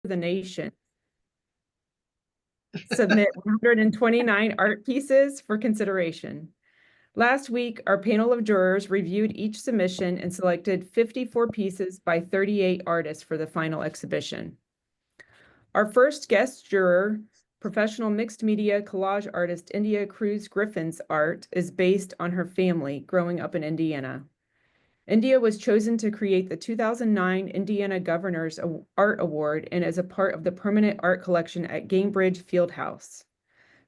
the nation. Submit 129 art pieces for consideration. Last week, our panel of jurors reviewed each submission and selected 54 pieces by 38 artists for the final exhibition. Our first guest juror, professional mixed media collage artist India Cruz Griffin's art is based on her family growing up in Indiana. India was chosen to create the 2009 Indiana Governor's Art Award and is a part of the permanent art collection at Gamebridge Fieldhouse.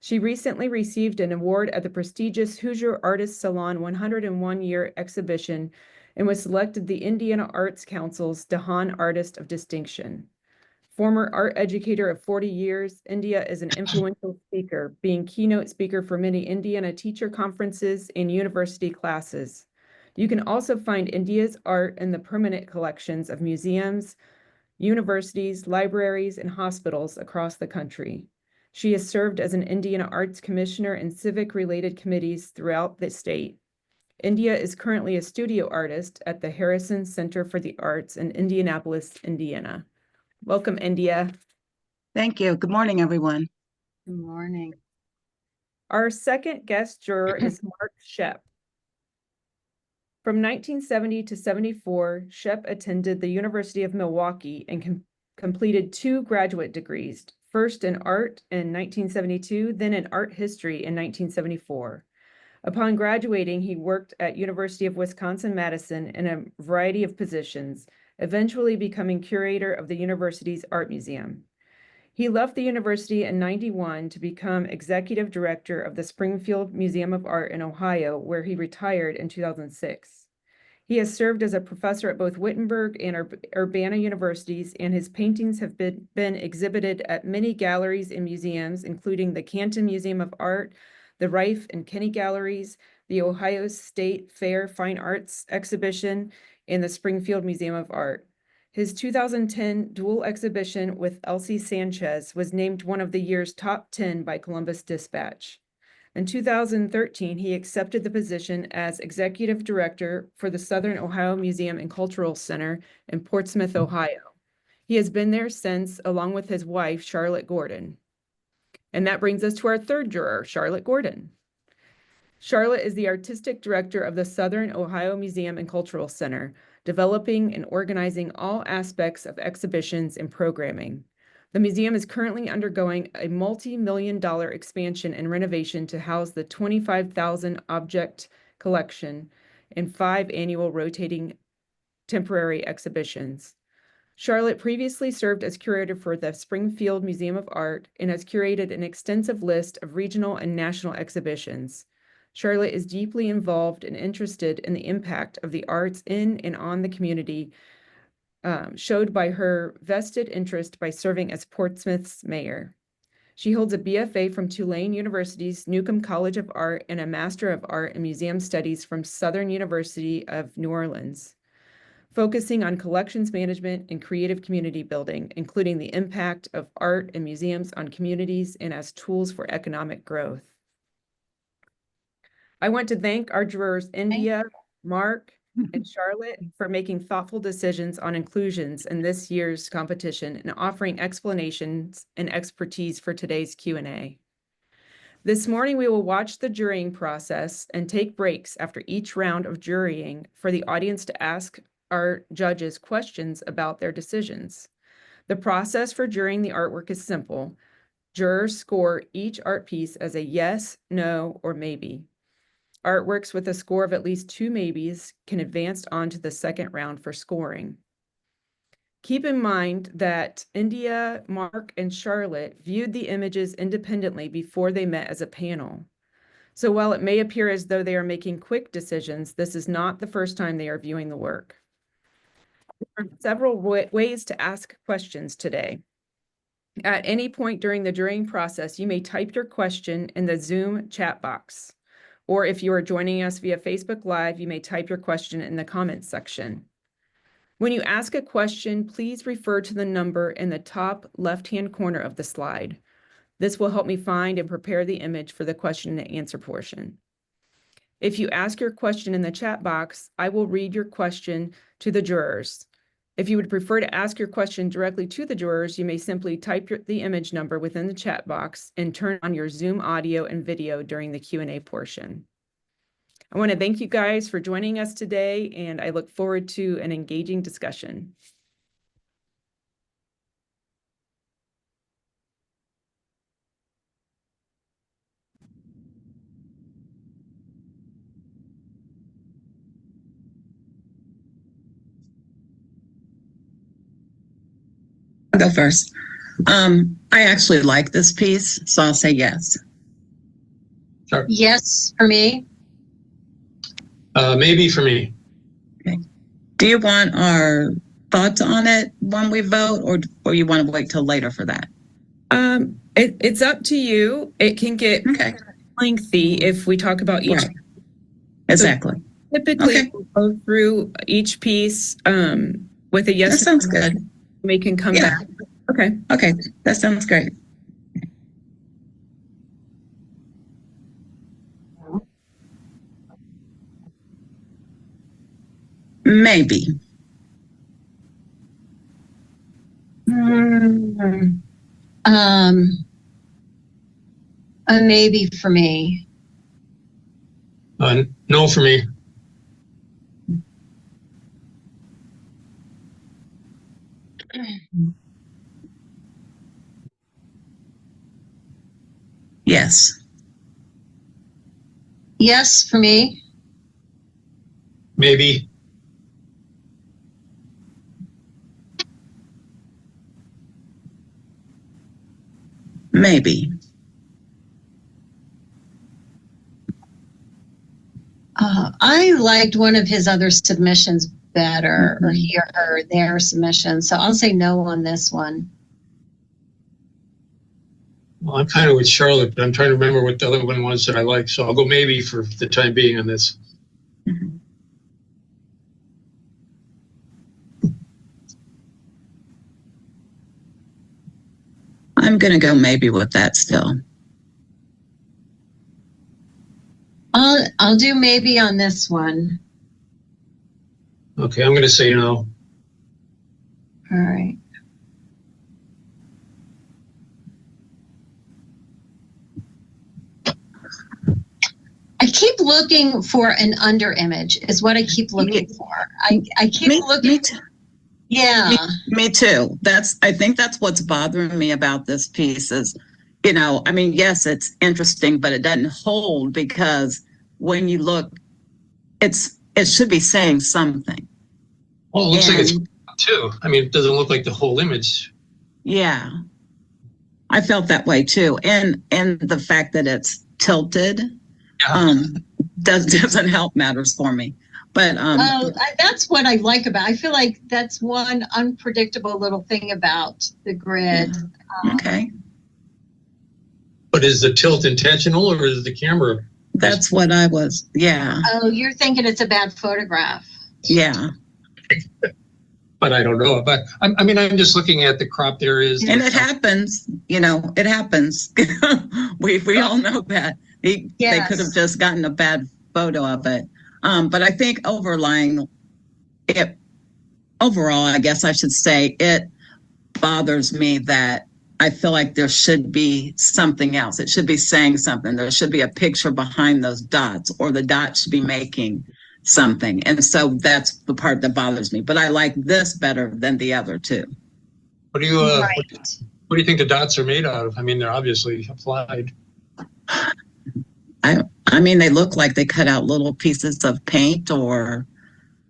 She recently received an award at the prestigious Hoosier Artist Salon 101-year exhibition and was selected the Indiana Arts Council's DeHaan Artist of Distinction. Former art educator of 40 years, India is an influential speaker, being keynote speaker for many Indiana teacher conferences and university classes. You can also find India's art in the permanent collections of museums, universities, libraries, and hospitals across the country. She has served as an Indiana Arts Commissioner in civic-related committees throughout the state. India is currently a studio artist at the Harrison Center for the Arts in Indianapolis, Indiana. Welcome, India. Thank you. Good morning, everyone. Good morning. Our second guest juror is Mark Shep. From 1970 to 74, Shep attended the University of Milwaukee and completed 2 graduate degrees, first in art in 1972, then in art history in 1974. Upon graduating, he worked at University of Wisconsin-Madison in a variety of positions, eventually becoming curator of the university's art museum. He left the university in '91 to become executive director of the Springfield Museum of Art in Ohio, where he retired in 2006. He has served as a professor at both Wittenberg and Urbana universities, and his paintings have been exhibited at many galleries and museums, including the Canton Museum of Art, the Rife and Kinney Galleries, the Ohio State Fair Fine Arts Exhibition, and the Springfield Museum of Art. His 2010 dual exhibition with Elsie Sanchez was named one of the year's top 10 by Columbus Dispatch. In 2013, he accepted the position as executive director for the Southern Ohio Museum and Cultural Center in Portsmouth, Ohio. He has been there since, along with his wife, Charlotte Gordon. And that brings us to our third juror, Charlotte Gordon. Charlotte is the artistic director of the Southern Ohio Museum and Cultural Center, developing and organizing all aspects of exhibitions and programming. The museum is currently undergoing a multi-million-dollar expansion and renovation to house the 25,000 object collection and 5 annual rotating temporary exhibitions. Charlotte previously served as curator for the Springfield Museum of Art and has curated an extensive list of regional and national exhibitions. Charlotte is deeply involved and interested in the impact of the arts in and on the community, showed by her vested interest by serving as Portsmouth's mayor. She holds a BFA from Tulane University's Newcomb College of Art and a Master of Art in Museum Studies from Southern University of New Orleans, focusing on collections management and creative community building, including the impact of art and museums on communities and as tools for economic growth. I want to thank our jurors, India, Mark, and Charlotte, for making thoughtful decisions on inclusions in this year's competition and offering explanations and expertise for today's Q&A. This morning, we will watch the jurying process and take breaks after each round of jurying for the audience to ask our judges questions about their decisions. The process for jurying the artwork is simple. Jurors score each art piece as a yes, no, or maybe. Artworks with a score of at least 2 maybes can advance on to the second round for scoring. Keep in mind that India, Mark, and Charlotte viewed the images independently before they met as a panel. So while it may appear as though they are making quick decisions, this is not the first time they are viewing the work. There are several ways to ask questions today. At any point during the jurying process, you may type your question in the Zoom chat box. Or if you are joining us via Facebook Live, you may type your question in the comments section. When you ask a question, please refer to the number in the top left-hand corner of the slide. This will help me find and prepare the image for the question and answer portion. If you ask your question in the chat box, I will read your question to the jurors. If you would prefer to ask your question directly to the jurors, you may simply type the image number within the chat box and turn on your Zoom audio and video during the Q&A portion. I want to thank you guys for joining us today, and I look forward to an engaging discussion. I'll go first. I actually like this piece, so I'll say yes. Sure. Yes, for me. Maybe for me. Okay. Do you want our thoughts on it when we vote, or you want to wait till later for that? It's up to you. It can get Okay. lengthy if we talk about each. Right. Exactly. So typically, Okay. we'll go through each piece with a yes. That sounds good. We can come Yeah. back. Okay. Okay, that sounds great. Maybe. A maybe for me. No for me. Yes. Yes, for me. Maybe. Maybe. I liked one of his other submissions better, or he or her, their submission. So I'll say no on this one. Well, I'm kind of with Charlotte, but I'm trying to remember what the other one was that I like. So I'll go maybe for the time being on this. Mhm. I'm going to go maybe with that still. I'll do maybe on this one. Okay, I'm going to say no. All right. I keep looking for an under image is what I keep looking for. I keep looking. Me too. Yeah. Me too. I think that's what's bothering me about this piece is, I mean, yes, it's interesting, but it doesn't hold because when you look, it should be saying something. Well, it looks like it's too. I mean, it doesn't look like the whole image. Yeah. I felt that way too. And the fact that it's tilted doesn't help matters for me. But that's what I like about it. I feel like that's one unpredictable little thing about the grid. Yeah. Okay. But is the tilt intentional or is the camera? That's what I was. Yeah. Oh, you're thinking it's a bad photograph. Yeah. But I don't know. But I mean, I'm just looking at the cropped areas. And it happens. It happens. we all know that. They could have just gotten a bad photo of it. But I think overall, I guess I should say, it bothers me that I feel like there should be something else. It should be saying something. There should be a picture behind those dots, or the dots should be making something. And so that's the part that bothers me. But I like this better than the other two. What do you think the dots are made out of? I mean, they're obviously applied. I mean, they look like they cut out little pieces of paint, or,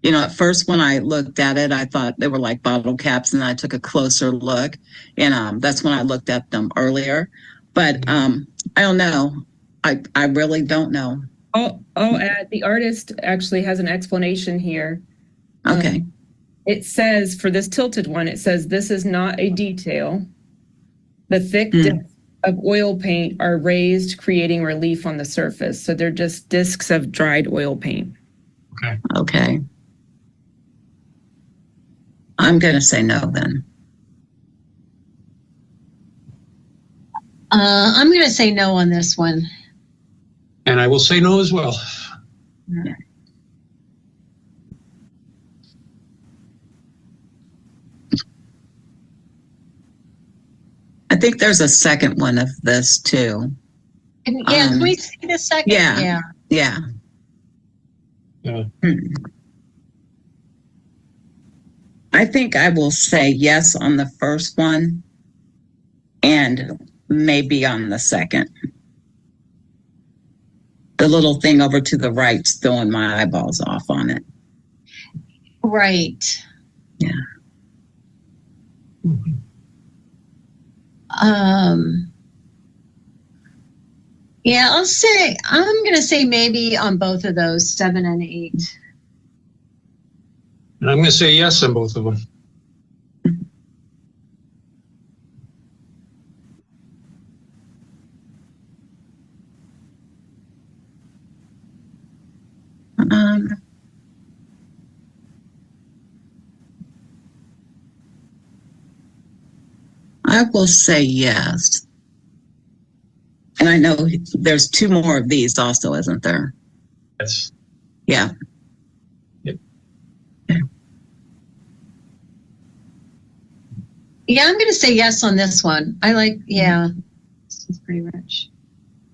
at first when I looked at it, I thought they were like bottle caps, and I took a closer look, and that's when I looked at them earlier. But I don't know. I really don't know. I'll add, the artist actually has an explanation here. Okay. It says, for this tilted one, it says, this is not a detail. The thick discs of oil paint are raised, creating relief on the surface. So they're just discs of dried oil paint. Okay. I'm going to say no then. I'm going to say no on this one. And I will say no as well. I think there's a second one of this too. Can we see the second? Yeah. Yeah. Yeah. I think I will say yes on the first one and maybe on the second. The little thing over to the right's throwing my eyeballs off on it. Right. Yeah. Yeah, I'm going to say maybe on both of those, 7 and 8. And I'm going to say yes on both of them. I will say yes. And I know there's 2 more of these also, isn't there? Yes. Yeah. Yep. Yeah, I'm going to say yes on this one. This is pretty rich.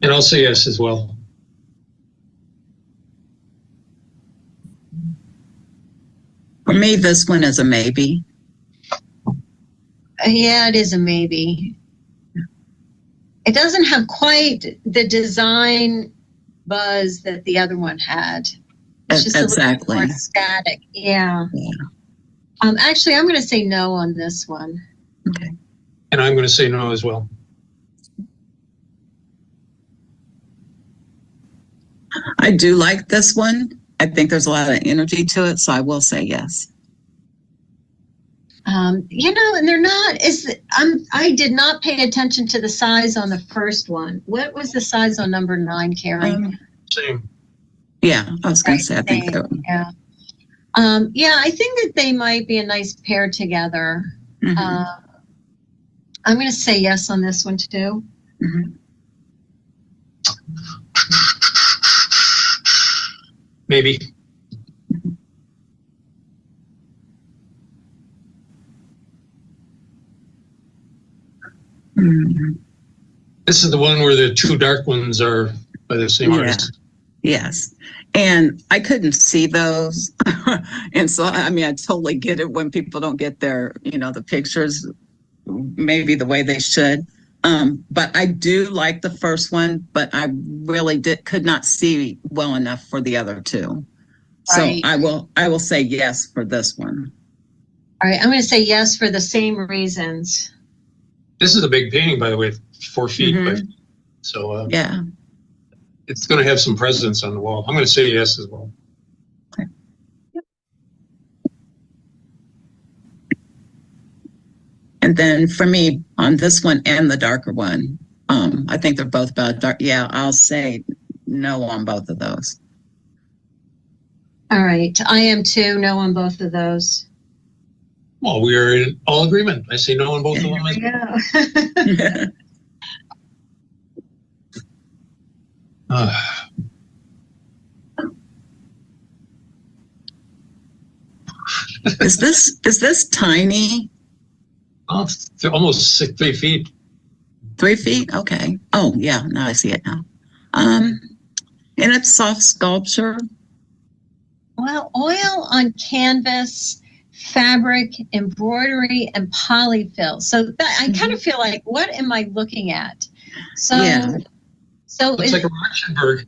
And I'll say yes as well. For me, this one is a maybe. Yeah, it is a maybe. It doesn't have quite the design buzz that the other one had. It's just Exactly. a little more static. Yeah. Actually, I'm going to say no on this one. Okay. And I'm going to say no as well. I do like this one. I think there's a lot of energy to it, so I will say yes. And they're not. I did not pay attention to the size on the first one. What was the size on number 9, Carrie? Same. Yeah, I was going to say I think that. Yeah. I think that they might be a nice pair together. Mm-hmm. I'm going to say yes on this one too. Mm-hmm. Maybe. Mm-hmm. This is the one where the 2 dark ones are by the same artist. Yes. And I couldn't see those. And so, I mean, I totally get it when people don't get their, the pictures maybe the way they should. But I do like the first one, but I really could not see well enough for the other 2. So Right. I will say yes for this one. All right. I'm going to say yes for the same reasons. This is a big painting, by the way, 4 feet. Mhm. But, so Yeah. it's going to have some presence on the wall. I'm going to say yes as well. Okay. And then for me, on this one and the darker one, I think they're both about dark. Yeah, I'll say no on both of those. All right. I am too. No on both of those. Well, we are in all agreement. I say no on both of them. Yeah. Is this tiny? Almost 3 feet. 3 feet? Okay. Oh yeah, now I see it now. And it's soft sculpture. Well, oil on canvas, fabric, embroidery, and polyfill. So I kind of feel like, what am I looking at? So, Yeah. Looks like a Rauschenberg.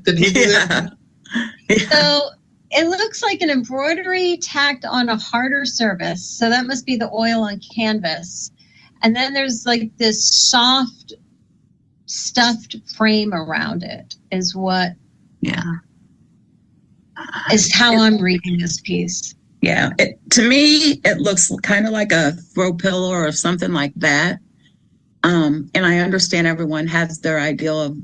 Did he do that? So it looks like an embroidery tacked on a harder surface. So that must be the oil on canvas. And then there's like this soft stuffed frame around it is how I'm reading this piece. Yeah. To me, it looks kind of like a throw pillow or something like that. And I understand everyone has their ideal of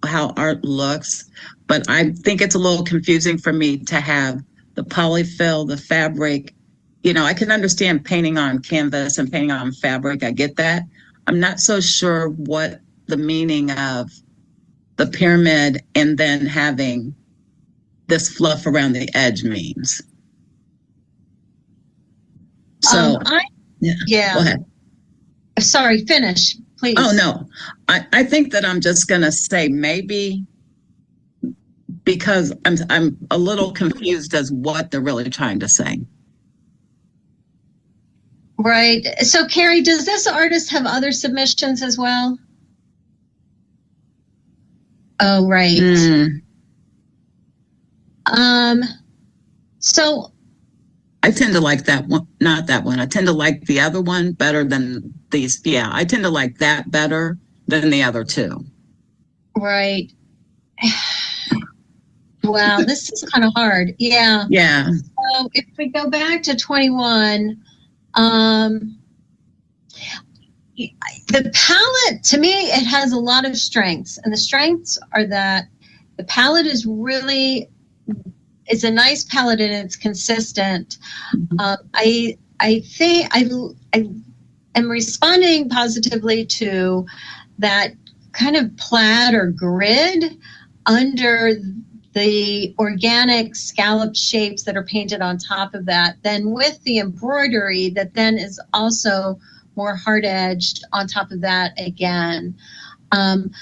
how art looks, but I think it's a little confusing for me to have the polyfill, the fabric. I can understand painting on canvas and painting on fabric. I get that. I'm not so sure what the meaning of the pyramid and then having this fluff around the edge means. So, Go ahead. Sorry, finish, please. Oh, no. I think that I'm just going to say maybe because I'm a little confused as what they're really trying to say. Right. So, Carrie, does this artist have other submissions as well? Oh, right. So I tend to like that one, not that one. I tend to like the other one better than these. Yeah, I tend to like that better than the other two. right. Wow, this is kind of hard. Yeah. Yeah. So if we go back to 21, the palette, to me, it has a lot of strengths. And the strengths are that the palette is really, it's a nice palette and it's consistent. I think I am responding positively to that kind of plaid or grid under the organic scallop shapes that are painted on top of that, then with the embroidery that then is also more hard-edged on top of that again. I'm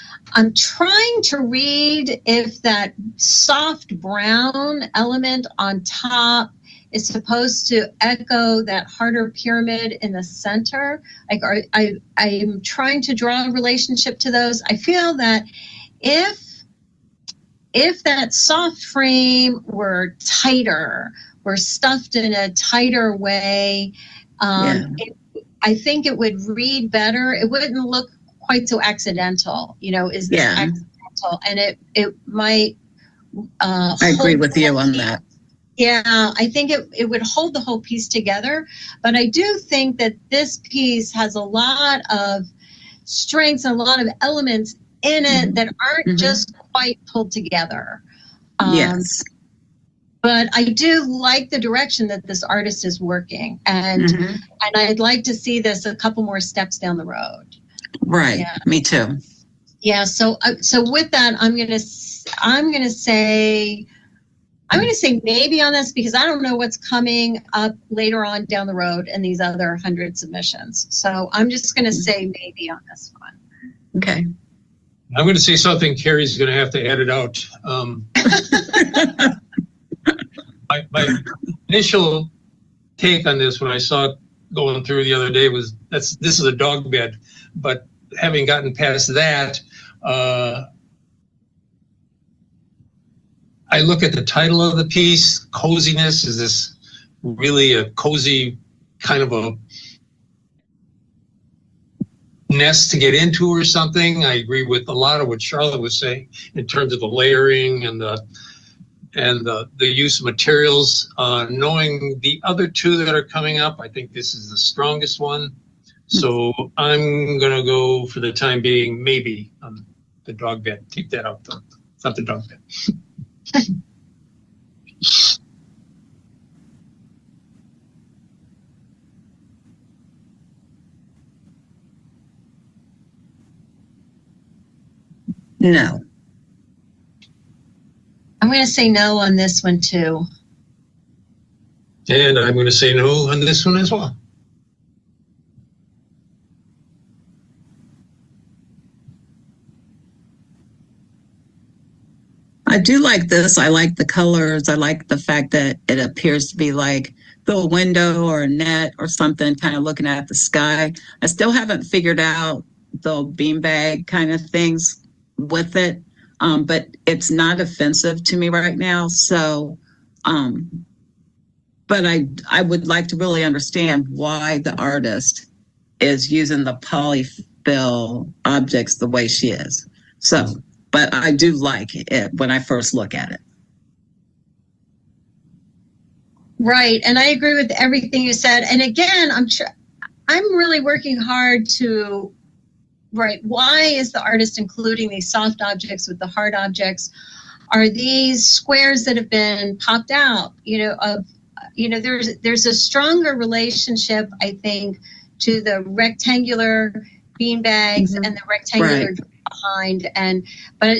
trying to read if that soft brown element on top is supposed to echo that harder pyramid in the center. Like, I'm trying to draw a relationship to those. I feel that if that soft frame were tighter, were stuffed in a tighter way, I think it would read better. It wouldn't look quite so accidental. Is this accidental? And it might. I agree with you on that. Yeah, I think it would hold the whole piece together. But I do think that this piece has a lot of strengths and a lot of elements in it that aren't just quite pulled together. Yes. But I do like the direction that this artist is working, and I'd like to see this a couple more steps down the road. Right. Yeah. Me too. Yeah. So with that, I'm gonna say maybe on this because I don't know what's coming up later on down the road in these other 100 submissions. So I'm just gonna say maybe on this one. Okay. I'm going to say something. Carrie's going to have to edit out. My initial take on this when I saw it going through the other day was this is a dog bed. But having gotten past that, I look at the title of the piece, coziness. Is this really a cozy kind of a nest to get into or something? I agree with a lot of what Charlotte was saying in terms of the layering and the use of materials. Knowing the other two that are coming up, I think this is the strongest one. So I'm gonna go for the time being maybe on the dog bed. Take that out though. It's not the dog bed. No. I'm going to say no on this one too. And I'm going to say no on this one as well. I do like this. I like the colors. I like the fact that it appears to be like the window or a net or something, kind of looking at the sky. I still haven't figured out the beanbag kind of things with it, but it's not offensive to me right now. So, but I would like to really understand why the artist is using the polyfill objects the way she is. So, but I do like it when I first look at it. Right, and I agree with everything you said. And again, I'm really working hard to. Right. Why is the artist including these soft objects with the hard objects? Are these squares that have been popped out? There's a stronger relathead, I think, to the rectangular beanbags and the rectangular behind. But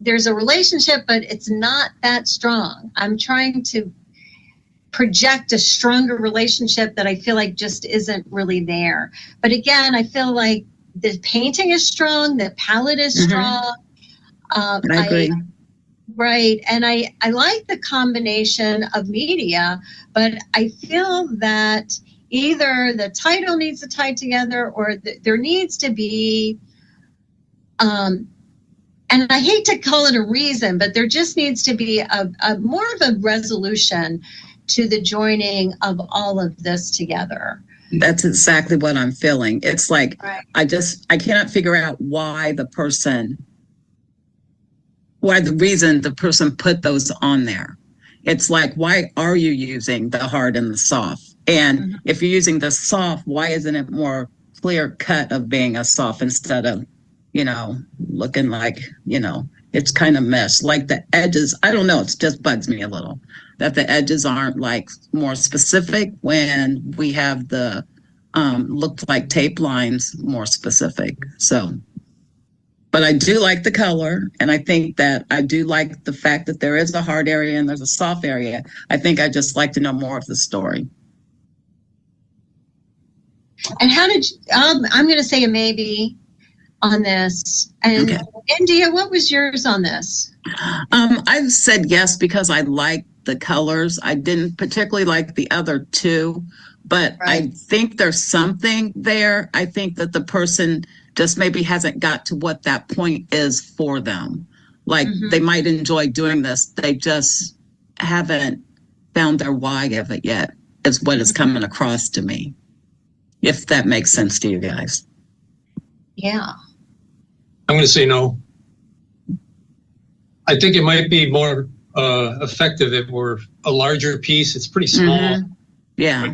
there's a relationship, but it's not that strong. I'm trying to project a stronger relationship that I feel like just isn't really there. But again, I feel like the painting is strong, the palette is strong. I agree. Right. And I like the combination of media, but I feel that either the title needs to tie together or there needs to be, and I hate to call it a reason, but there just needs to be a more of a resolution to the joining of all of this together. That's exactly what I'm feeling. It's like, Right. I cannot figure out why the reason the person put those on there. It's like, why are you using the hard and the soft? And if you're using the soft, why isn't it more clear cut of being a soft instead of, looking like, it's kind of meshed. Like the edges, I don't know, it just bugs me a little that the edges aren't like more specific when we have the looked like tape lines more specific. So, but I do like the color, and I think that I do like the fact that there is a hard area and there's a soft area. I think I just like to know more of the story. And how did you, I'm going to say a maybe on this. And Okay. India, what was yours on this? I said yes because I like the colors. I didn't particularly like the other two, but Right. I think there's something there. I think that the person just maybe hasn't got to what that point is for them. Like they might enjoy doing this. They just haven't found their why of it yet, is what is coming across to me. If that makes sense to you guys. Yeah. I'm going to say no. I think it might be more effective if we're a larger piece. It's pretty small. Yeah.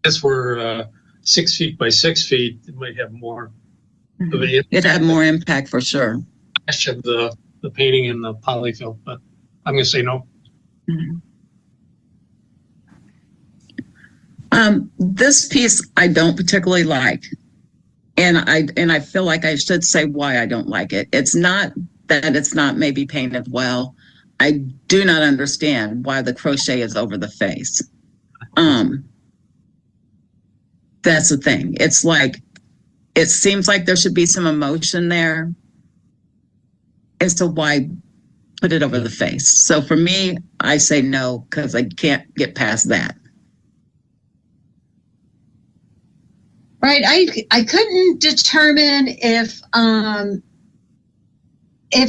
If we're 6 feet by 6 feet, it might have more of an It impact. had more impact for sure. Of the painting and the polyfill, but I'm going to say no. This piece I don't particularly like. And I feel like I should say why I don't like it. It's not that it's not maybe painted well. I do not understand why the crochet is over the face. That's the thing. It's like, it seems like there should be some emotion there as to why put it over the face. So for me, I say no, because I can't get past that. Right. I couldn't determine if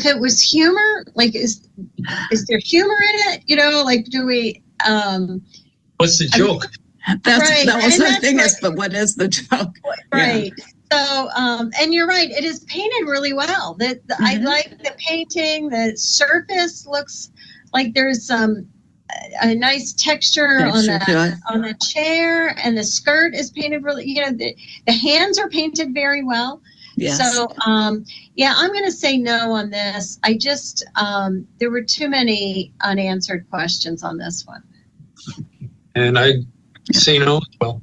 it was humor, like is there humor in it? Like do we What's the joke? That was and the that's thing like- is, but what is the joke? Right. So and you're right, it is painted really well. I like the painting, the surface looks like there's a nice texture on the chair, and the skirt is painted really, the hands are painted very well. Yes. So yeah, I'm going to say no on this. I just there were too many unanswered questions on this one. And I say no as well.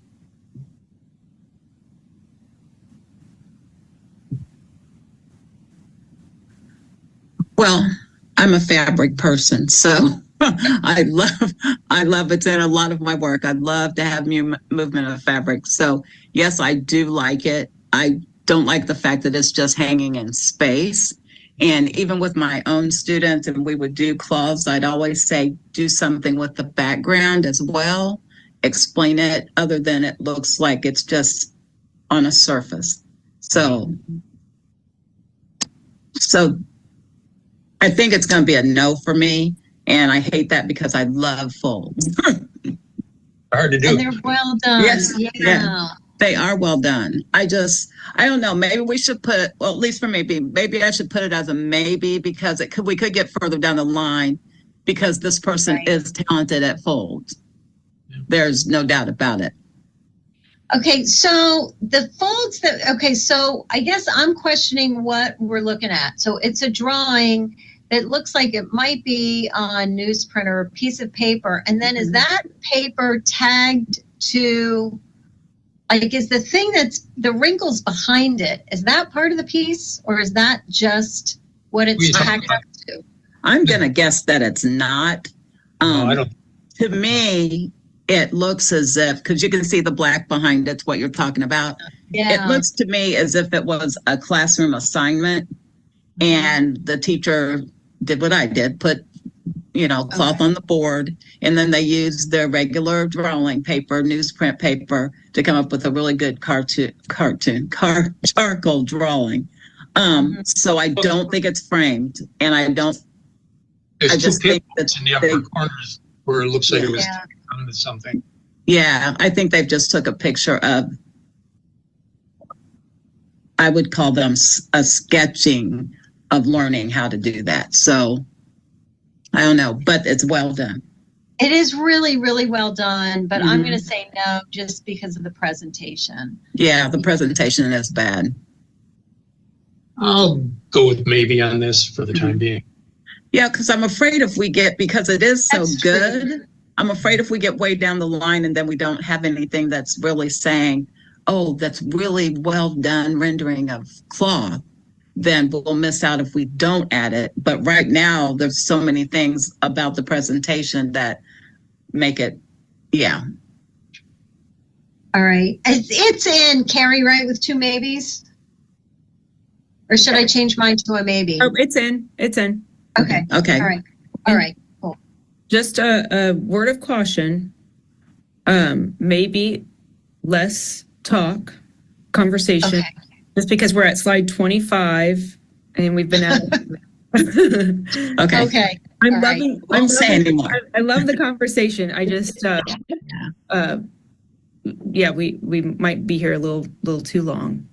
Well, I'm a fabric person, so I love it's in a lot of my work. I love to have movement of fabric. So yes, I do like it. I don't like the fact that it's just hanging in space. And even with my own students, and we would do cloths, I'd always say, do something with the background as well. Explain it other than it looks like it's just on a surface. So I think it's going to be a no for me. And I hate that because I love folds. Hard to do. And they're well done. Yes. Yeah. They are well done. I don't know. Maybe we should put, well, at least for me, maybe I should put it as a maybe, because we could get further down the line, because this person is talented at folds. There's no doubt about it. Okay, so the folds so I guess I'm questioning what we're looking at. So it's a drawing that looks like it might be on newsprint or a piece of paper. And then is that paper tagged to, like, is the thing that's the wrinkles behind it, is that part of the piece, or is that just what it's tagged up to? I'm going to guess that it's not. No, I don't. To me, it looks as if, because you can see the black behind it's what you're talking about. It Yeah. looks to me as if it was a classroom assignment and the teacher did what I did, put, cloth on the board, and then they used their regular drawing paper, newsprint paper, to come up with a really good charcoal drawing. So I don't think it's framed, and I There's two just think pinpoints in the upper corners where it looks like it was done with something. Yeah, I think they've just took a picture of, I would call them a sketching of learning how to do that. So I don't know, but it's well done. It is really, really well done, but I'm going to say no just because of the presentation. Yeah, the presentation is bad. I'll go with maybe on this for the time being. Yeah, because I'm afraid because it is so That's good, true. I'm afraid if we get way down the line and then we don't have anything that's really saying, oh, that's really well done rendering of cloth, then we'll miss out if we don't add it. But right now, there's so many things about the presentation that make it, yeah. All right. It's in Carrie, right, with 2 maybes? Or should I change mine to a maybe? Oh, it's in. Okay. Okay. All right. Cool. Just a word of caution. Maybe less talk, conversation. Okay. Just because we're at slide 25 and we've been at it. Okay. Okay. I'm All right. loving. Won't say anymore. I love the conversation. I just, yeah, we might be here a little too long.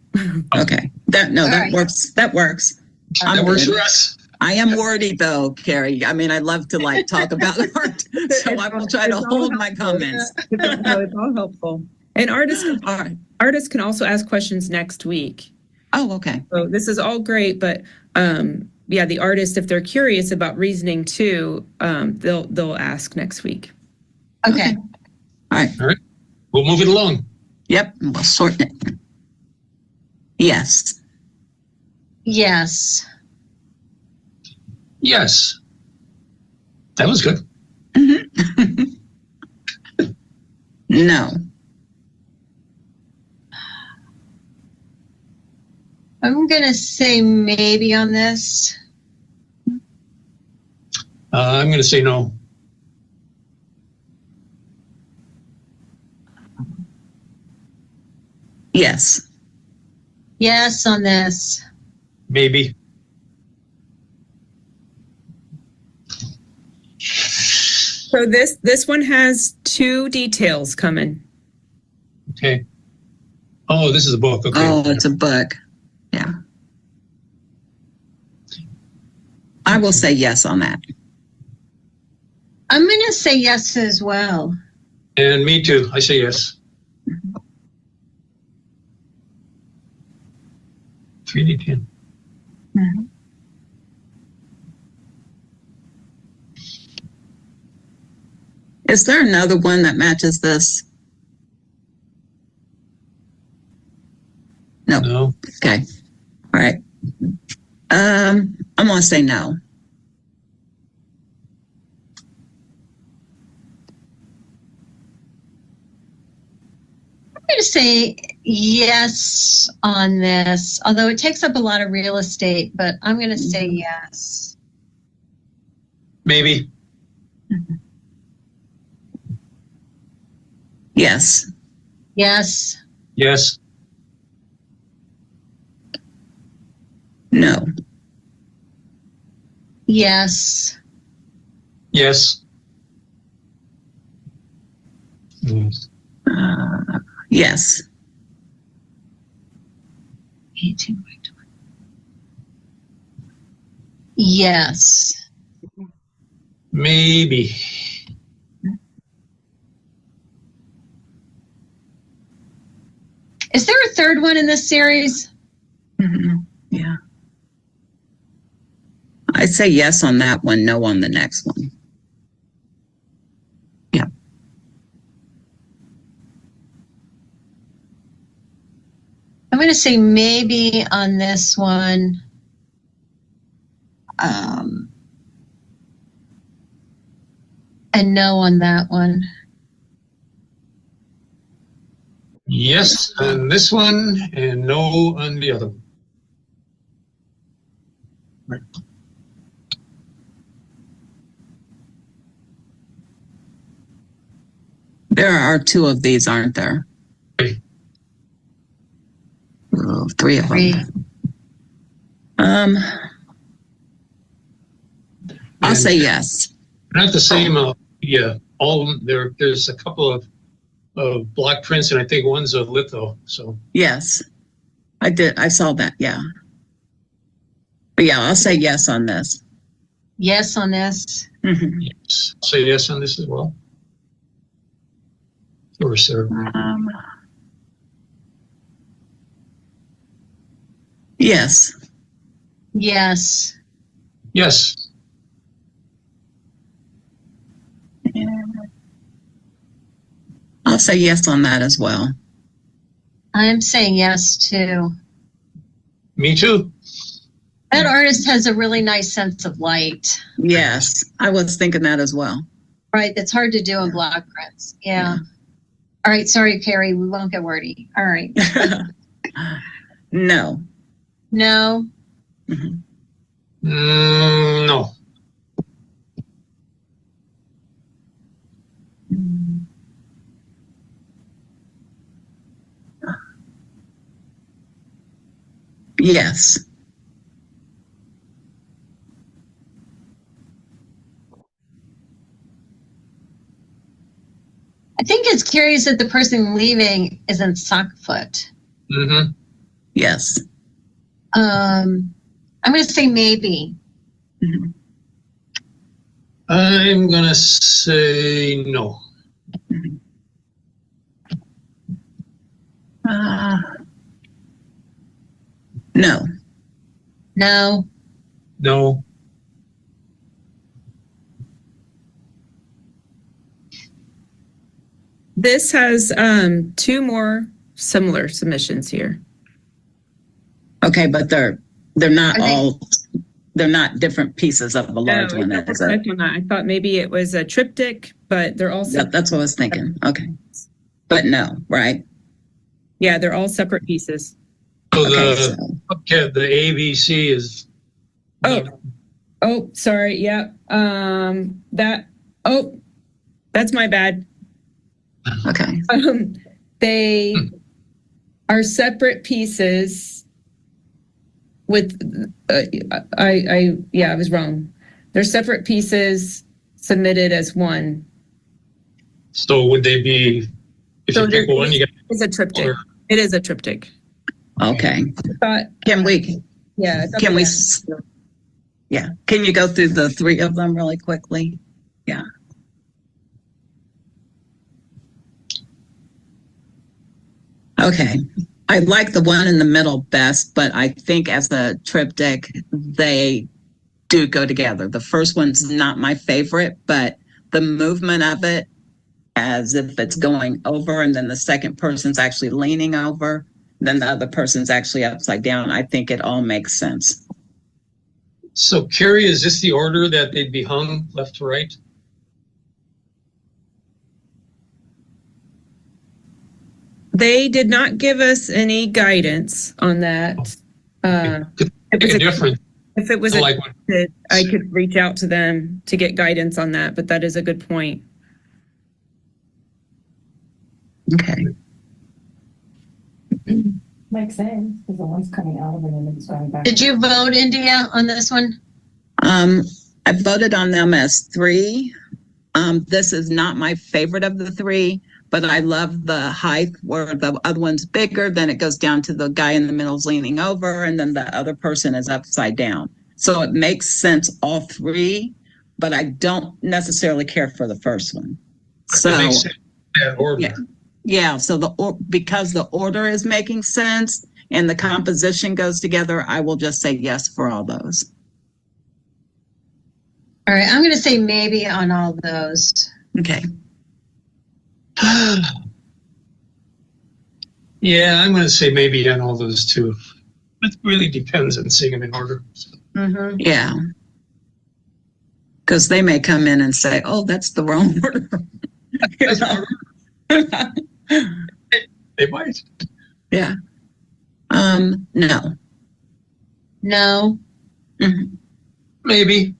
Okay. That right. works. That works. That works for us. I am wordy though, Carrie. I mean, I love to talk about art, so I will try to hold my comments. No, it's all helpful. And artists can also ask questions next week. Oh, okay. So this is all great, but yeah, the artist, if they're curious about reasoning too, they'll ask next week. Okay. All right. We'll move it along. Yep. We'll sort it. Yes. Yes. Yes. That was good. No. I'm going to say maybe on this. I'm going to say no. Yes. Yes on this. Maybe. So this one has 2 details coming. Okay. Oh, this is a book. Okay. Oh, it's a book. Yeah. I will say yes on that. I'm going to say yes as well. And me too. I say yes. 3D10. Is there another one that matches this? No. No. Okay. All right. I'm going to say no. I'm going to say yes on this, although it takes up a lot of real estate, but I'm going to say yes. Maybe. Yes. Yes. Yes. No. Yes. Yes. Yes. 18 by 20. Yes. Maybe. Is there a third one in this series? Yeah. I say yes on that one, no on the next one. Yeah. I'm going to say maybe on this one. And no on that one. Yes on this one and no on the other one. There are two of these, aren't there? Three. Oh, three of Three. them. I'll say yes. Not the same. Yeah, all there's a couple of block prints, and I think one's a litho. So Yes, I did. I saw that. Yeah. But yeah, I'll say yes on this. Yes on this. Mhm. yes, I'll say yes on this as well. Or sir. Yes. Yes. Yes. I'll say yes on that as well. I'm saying yes too. Me too. That artist has a really nice sense of light. Yes, I was thinking that as well. Right. That's hard to do in block prints. Yeah. All right. Sorry, Carrie. We won't get wordy. All right. No. No. Mhm. No. Yes. I think it's curious that the person leaving is in sock foot. Mm-hmm. Yes. I'm going to say maybe. Mhm. I'm gonna say no. No. No. No. This has two more similar submissions here. Okay, but they're not Are they- all. They're not different pieces of a large No, one. I Is it? on that. I thought maybe it was a triptych, but they're all Yep, that's what I was thinking. Okay, but no, right? yeah, they're all separate pieces. So Okay, the ABC is. Oh, sorry. Yeah. That's my bad. okay. They are separate pieces with, I was wrong. They're separate pieces submitted as one. So would they be? If So you pick one, you get. It's a triptych. Or- It is a triptych. Okay. I thought, Can we? yeah. I thought Can we? that- Yeah. Can you go through the three of them really quickly? Yeah. Okay. I like the one in the middle best, but I think as a triptych, they do go together. The first one's not my favorite, but the movement of it, as if it's going over, and then the second person's actually leaning over, then the other person's actually upside down. I think it all makes sense. So Carrie, is this the order that they'd be hung left to right? They did not give us any guidance on that. Could make a difference. If it was So a like when- I could reach out to them to get guidance on that, but that is a good point. Okay. Makes sense, because the one's coming out of it and it's going back. Did you vote, India, on this one? I voted on them as three. This is not my favorite of the three, but I love the height where the other one's bigger, then it goes down to the guy in the middle's leaning over, and then the other person is upside down. So it makes sense, all three, but I don't necessarily care for the first one. So It makes sense, that order. yeah, so because the order is making sense and the composition goes together, I will just say yes for all those. All right. I'm going to say maybe on all those. Okay. Yeah, I'm going to say maybe on all those too. It really depends on seeing them in order. Mm-hmm. Yeah. Because they may come in and say, oh, that's the wrong order. That's order. They might. Yeah. No. No. Mhm. Maybe.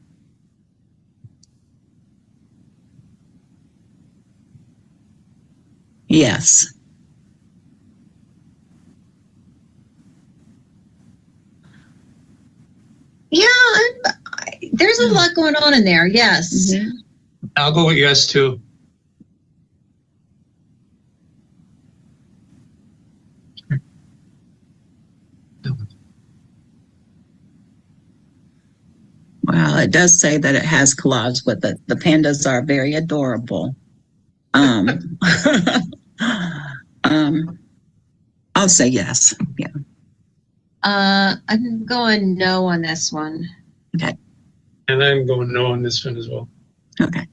Yes. Yeah, there's a lot going on in there. Yes. Mhm. I'll go with yes too. Well, it does say that it has collage with it. The pandas are very adorable. Um, um, I'll say yes. Yeah. I'm going no on this one. And I'm going no on this one as well. Okay.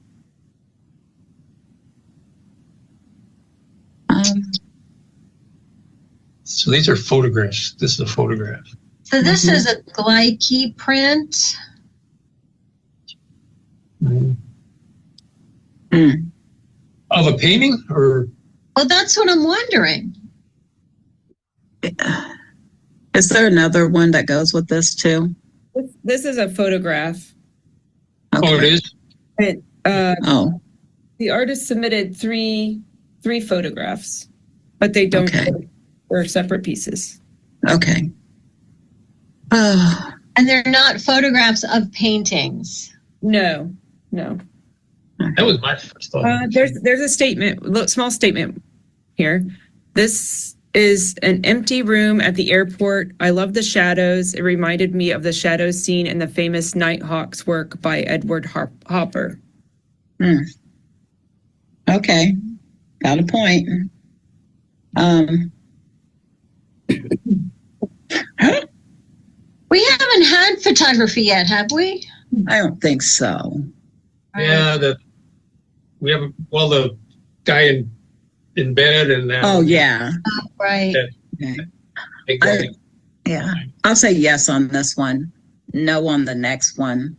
Um, So these are photographs. This is a photograph. So this Mhm. is a Glyke print. mm. Of a painting or Well, that's what I'm wondering. Is there another one that goes with this too? This is a photograph. oh, it is? It, Oh, the artist submitted three photographs, but they don't. Okay. They're separate pieces. okay. Oh, And they're not photographs of paintings. No. That was my first thought. There's a statement, small statement here. This is an empty room at the airport. I love the shadows. It reminded me of the shadows seen in the famous Nighthawks work by Edward Hopper. okay. Got a point. We haven't had photography yet, have we? I don't think so. Yeah, we have the guy in bed and then Oh, yeah. Right. Okay. big guy. Yeah. I'll say yes on this one. No on the next one.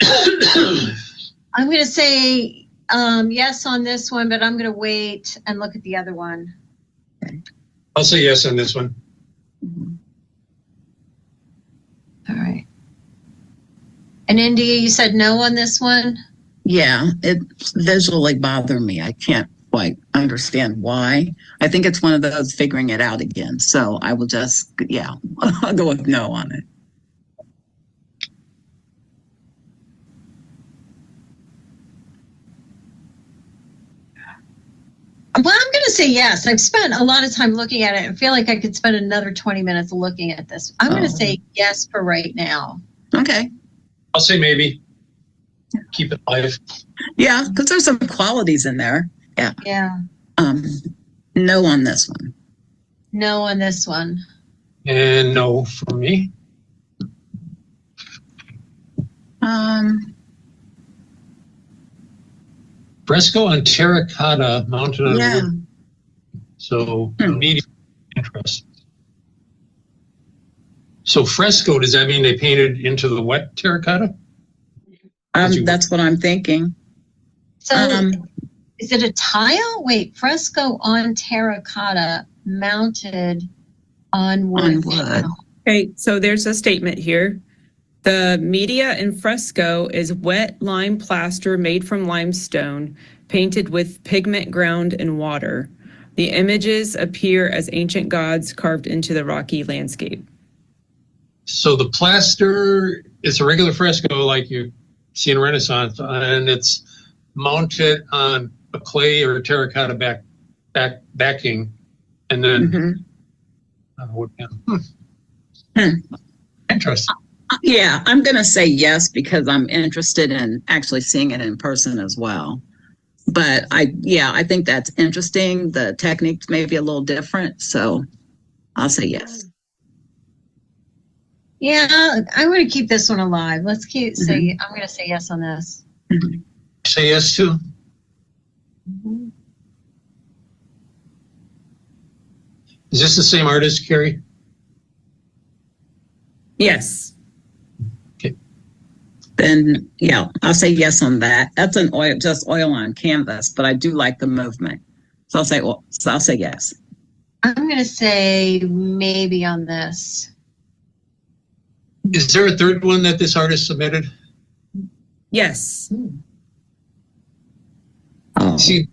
I'm going to say yes on this one, but I'm going to wait and look at the other one. I'll say yes on this one. All right. And India, you said no on this one? Yeah, it visually bothered me. I can't quite understand why. I think it's one of those figuring it out again. So I will just, yeah, I'll go with no on it. Well, I'm going to say yes. I've spent a lot of time looking at it and feel like I could spend another 20 minutes looking at this. I'm going to say yes for right now. Okay. I'll say maybe. Keep it live. Yeah, because there's some qualities in there. Yeah. Yeah. No on this one. No on this one. And no for me. Fresco on terracotta mounted on Yeah. wood. So medium interest. So fresco, does that mean they painted into the wet terracotta? That's what I'm thinking. So is it a tile? Wait, fresco on terracotta mounted on wood. On wood. Okay, so there's a statement here. The media in fresco is wet lime plaster made from limestone, painted with pigment ground in water. The images appear as ancient gods carved into the rocky landscape. So the plaster is a regular fresco like you see in Renaissance, and it's mounted on a clay or a terracotta backing, and then wood panel. Interesting. Yeah, I'm going to say yes because I'm interested in actually seeing it in person as well. But I think that's interesting. The techniques may be a little different, so I'll say yes. Yeah, I'm going to keep this one alive. I'm going to say yes on this. Say yes too. Is this the same artist, Carrie? Yes. Then yeah, I'll say yes on that. That's just oil on canvas, but I do like the movement. So I'll say yes. I'm going to say maybe on this. Is there a third one that this artist submitted? Yes. Oh, See,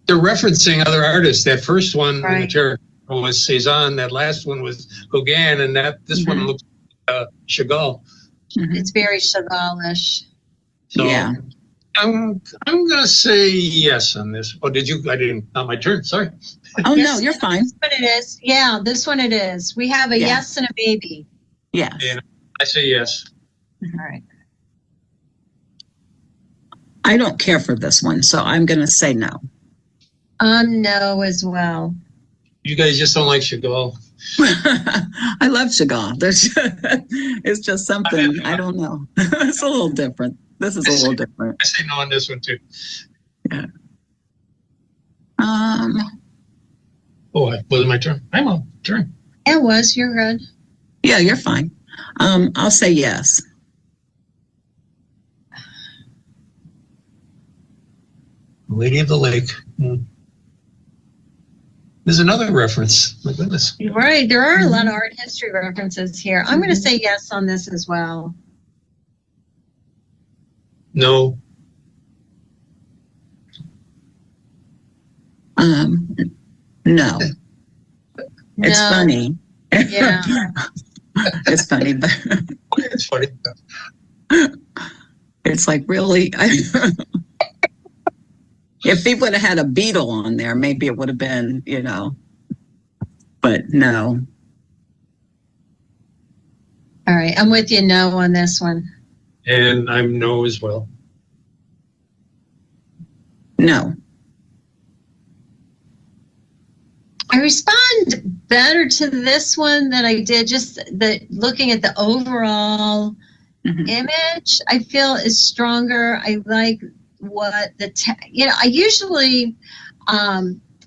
they're referencing other artists. That first one in the Right. chair was Cezanne. That last one was Gauguin, and this one looks Chagall. mhm. It's very Chagall-ish. So Yeah. I'm gonna say yes on this. Oh, did you? I didn't. Not my turn. Sorry. Oh, Yes, no, you're fine. This one it is. Yeah, this one it is. We have a Yeah. yes and a maybe. Yes. Yeah. I say yes. All right. I don't care for this one, so I'm going to say no. No as well. You guys just don't like Chagall. I love Chagall. It's just something, I don't know. It's a little different. This is a little different. I say no on this one too. Yeah. Oh, was it my turn? I'm on turn. It was. You're good. Yeah, you're fine. I'll say yes. Lady of the Lake. There's another reference. My goodness. You're right. There are a lot of art history references here. I'm going to say yes on this as well. No. No. It's No. funny. Yeah. It's funny, but It's funny. it's like really. If he would have had a beetle on there, maybe it would have been, but no. All right. I'm with you. No on this one. And I'm no as well. No. I respond better to this one than I did just looking at the overall Mhm. image. I feel is stronger. I like what I usually, I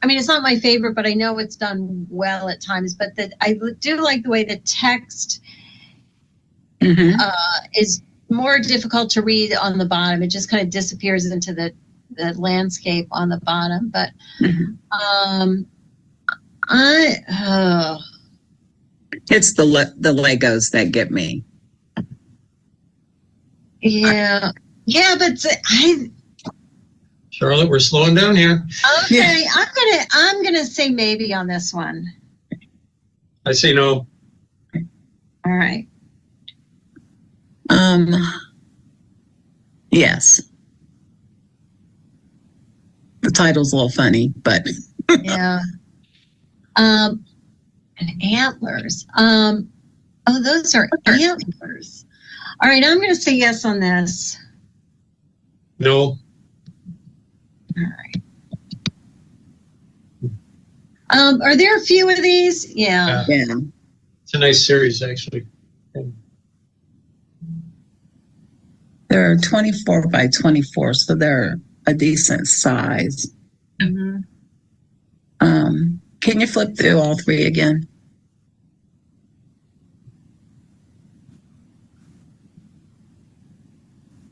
mean, it's not my favorite, but I know it's done well at times, but I do like the way the text Mhm. is more difficult to read on the bottom. It just kind of disappears into the landscape on the bottom, but, Mhm. It's the Legos that get me. yeah, but Charlotte, we're slowing down here. okay, I'm gonna say maybe on this one. I say no. All right. Yes. The title's a little funny, but Yeah. And antlers. Oh, those are antlers. All right, I'm gonna say yes on this. No. All right. Are there a few of these? Yeah. yeah. It's a nice series, actually. They're 24 by 24, so they're a decent size. Mhm. Can you flip through all three again?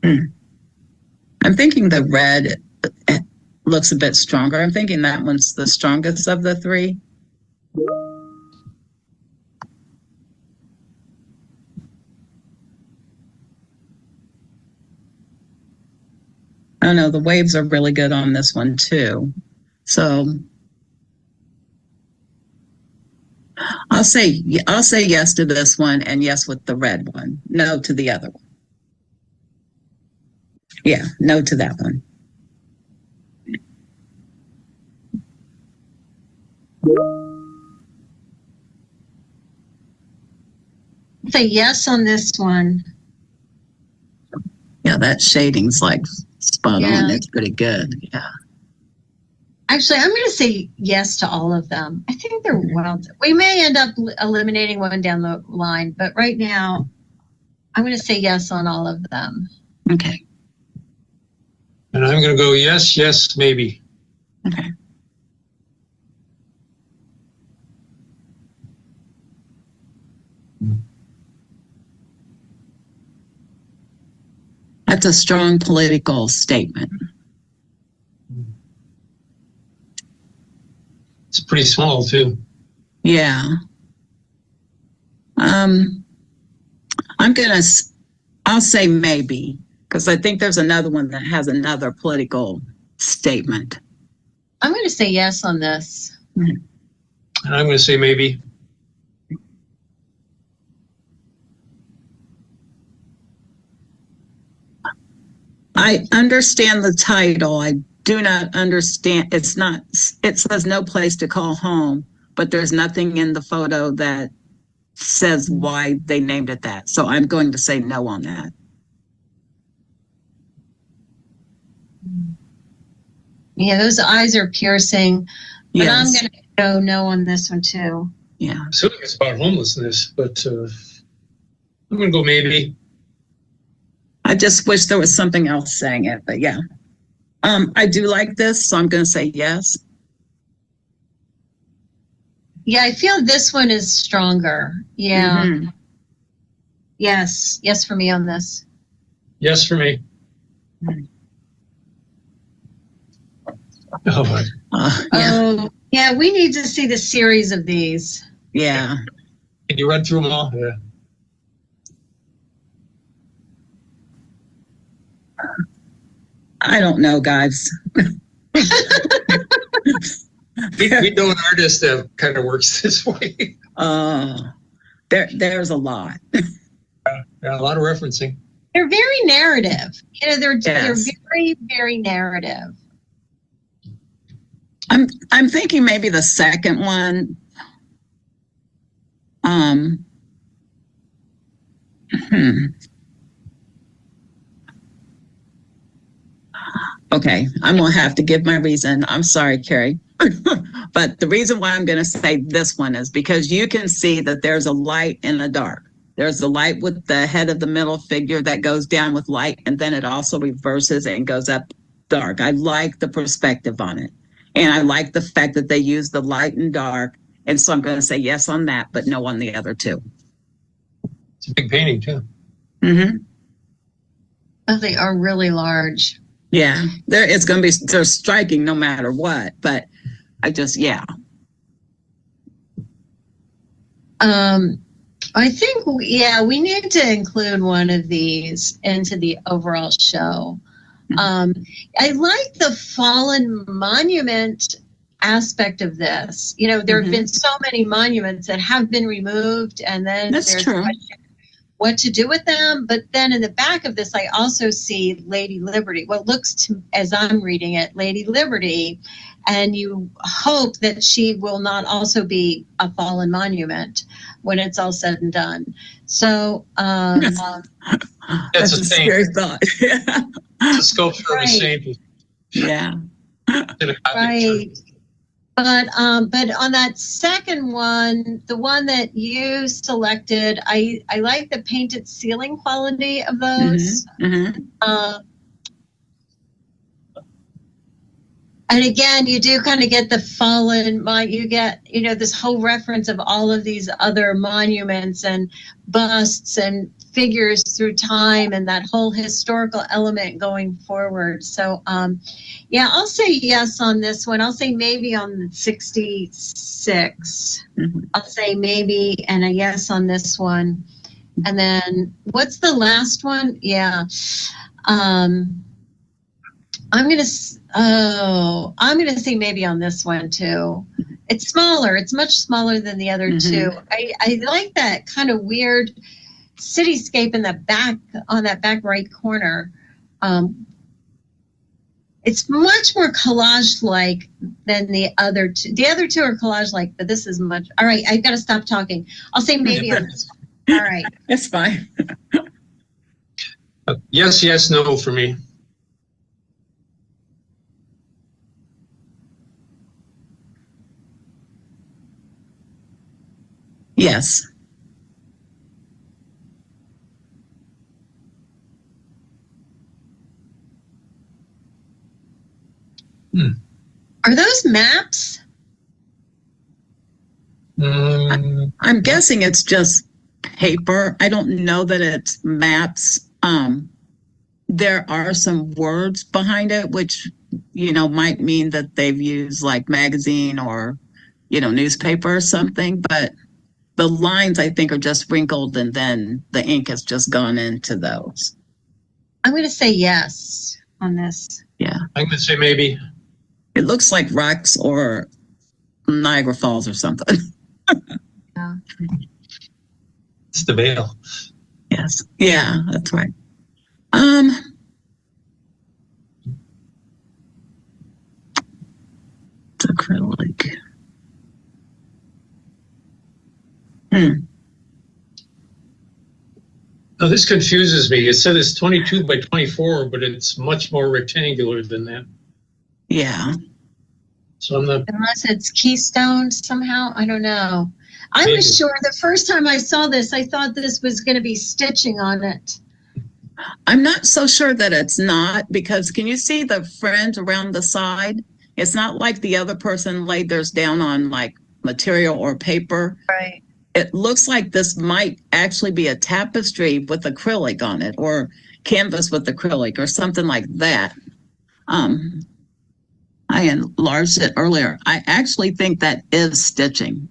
I'm thinking the red looks a bit stronger. I'm thinking that one's the strongest of the three. I don't know, the waves are really good on this one too. So I'll say yes to this one and yes with the red one. No to the other one. Yeah, no to that one. Say yes on this one. Yeah, that shading's like spot Yeah. on. It's pretty good. Yeah. Actually, I'm going to say yes to all of them. I think they're well. We may end up eliminating one down the line, but right now, I'm going to say yes on all of them. Okay. And I'm going to go yes, yes, maybe. Okay. That's a strong political statement. It's pretty small, too. Yeah. I'll say maybe, because I think there's another one that has another political statement. I'm going to say yes on this. And I'm going to say maybe. I understand the title. I do not understand. It says no place to call home, but there's nothing in the photo that says why they named it that. So I'm going to say no on that. Yeah, those eyes are piercing. But Yes. I'm going to go no on this one too. Yeah. I'm assuming it's about homelessness, but I'm going to go maybe. I just wish there was something else saying it, but yeah. I do like this, so I'm going to say yes. Yeah, I feel this one is stronger. Yeah. Mhm. Yes. Yes for me on this. Yes for me. Oh, my. Yeah. Oh, yeah, we need to see the series of these. Yeah. Can you run through them all? Yeah. I don't know, guys. We know an artist that kind of works this way. There's a lot. Yeah, a lot of referencing. They're very narrative. You know, they're Yes. very, very narrative. I'm thinking maybe the second one. Okay, I'm gonna have to give my reason. I'm sorry, Carrie. But the reason why I'm gonna say this one is because you can see that there's a light in the dark. There's the light with the head of the middle figure that goes down with light, and then it also reverses and goes up dark. I like the perspective on it. And I like the fact that they use the light and dark. And so I'm gonna say yes on that, but no on the other two. It's a big painting, too. Mm-hmm. Oh, they are really large. Yeah, they're striking no matter what, but yeah. I think, we need to include one of these into the overall show. I like the fallen monument aspect of this. You know, there have been so many monuments that have been removed, and then That's there's true. what to do with them. But then in the back of this, I also see Lady Liberty, what looks to, as I'm reading it, Lady Liberty, and you hope that she will not also be a fallen monument when it's all said and done. So That's a saint. scary thought. It's a sculpture of a saint. Yeah. Right. But on that second one, the one that you selected, I like the painted ceiling quality of those. And again, you do kind of get the fallen, you get, you know, this whole reference of all of these other monuments and busts and figures through time and that whole historical element going forward. So, yeah, I'll say yes on this one. I'll say maybe on 66. I'll say maybe and a yes on this one. And then what's the last one? Yeah. I'm gonna say maybe on this one too. It's smaller. It's much smaller than the other two. I like that kind of weird cityscape in the back, on that back right corner. It's much more collage-like than the other two. The other two are collage-like, but this is much. All right, I've got to stop talking. I'll say maybe on this one. All right. It's fine. Yes, no for me. Yes. Are those maps? I'm guessing it's just paper. I don't know that it's maps. There are some words behind it, which, you know, might mean that they've used like magazine or newspaper or something, but the lines I think are just wrinkled and then the ink has just gone into those. I'm going to say yes on this. Yeah. I'm going to say maybe. It looks like rocks or Niagara Falls or something. Yeah. It's the veil. Yes. Yeah, that's right. It's acrylic. No, this confuses me. It said it's 22 by 24, but it's much more rectangular than that. Yeah. So I'm not. Unless it's keystone somehow. I don't know. I Maybe. was sure the first time I saw this, I thought this was going to be stitching on it. I'm not so sure that it's not, because can you see the fringe around the side? It's not like the other person laid theirs down on like material or paper. Right. It looks like this might actually be a tapestry with acrylic on it, or canvas with acrylic or something like that. I enlarged it earlier. I actually think that is stitching.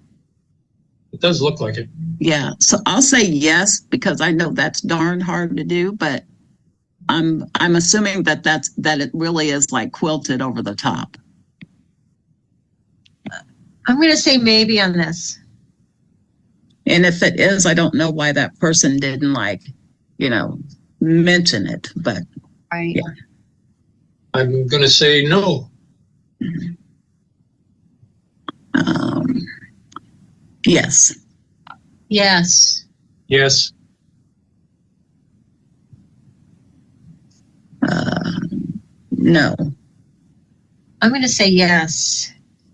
It does look like it. Yeah, so I'll say yes, because I know that's darn hard to do, but I'm assuming that it really is like quilted over the top. I'm going to say maybe on this. And if it is, I don't know why that person didn't mention it, but Right. yeah. I'm going to say no. Yes. Yes. Yes. No. I'm going to say yes.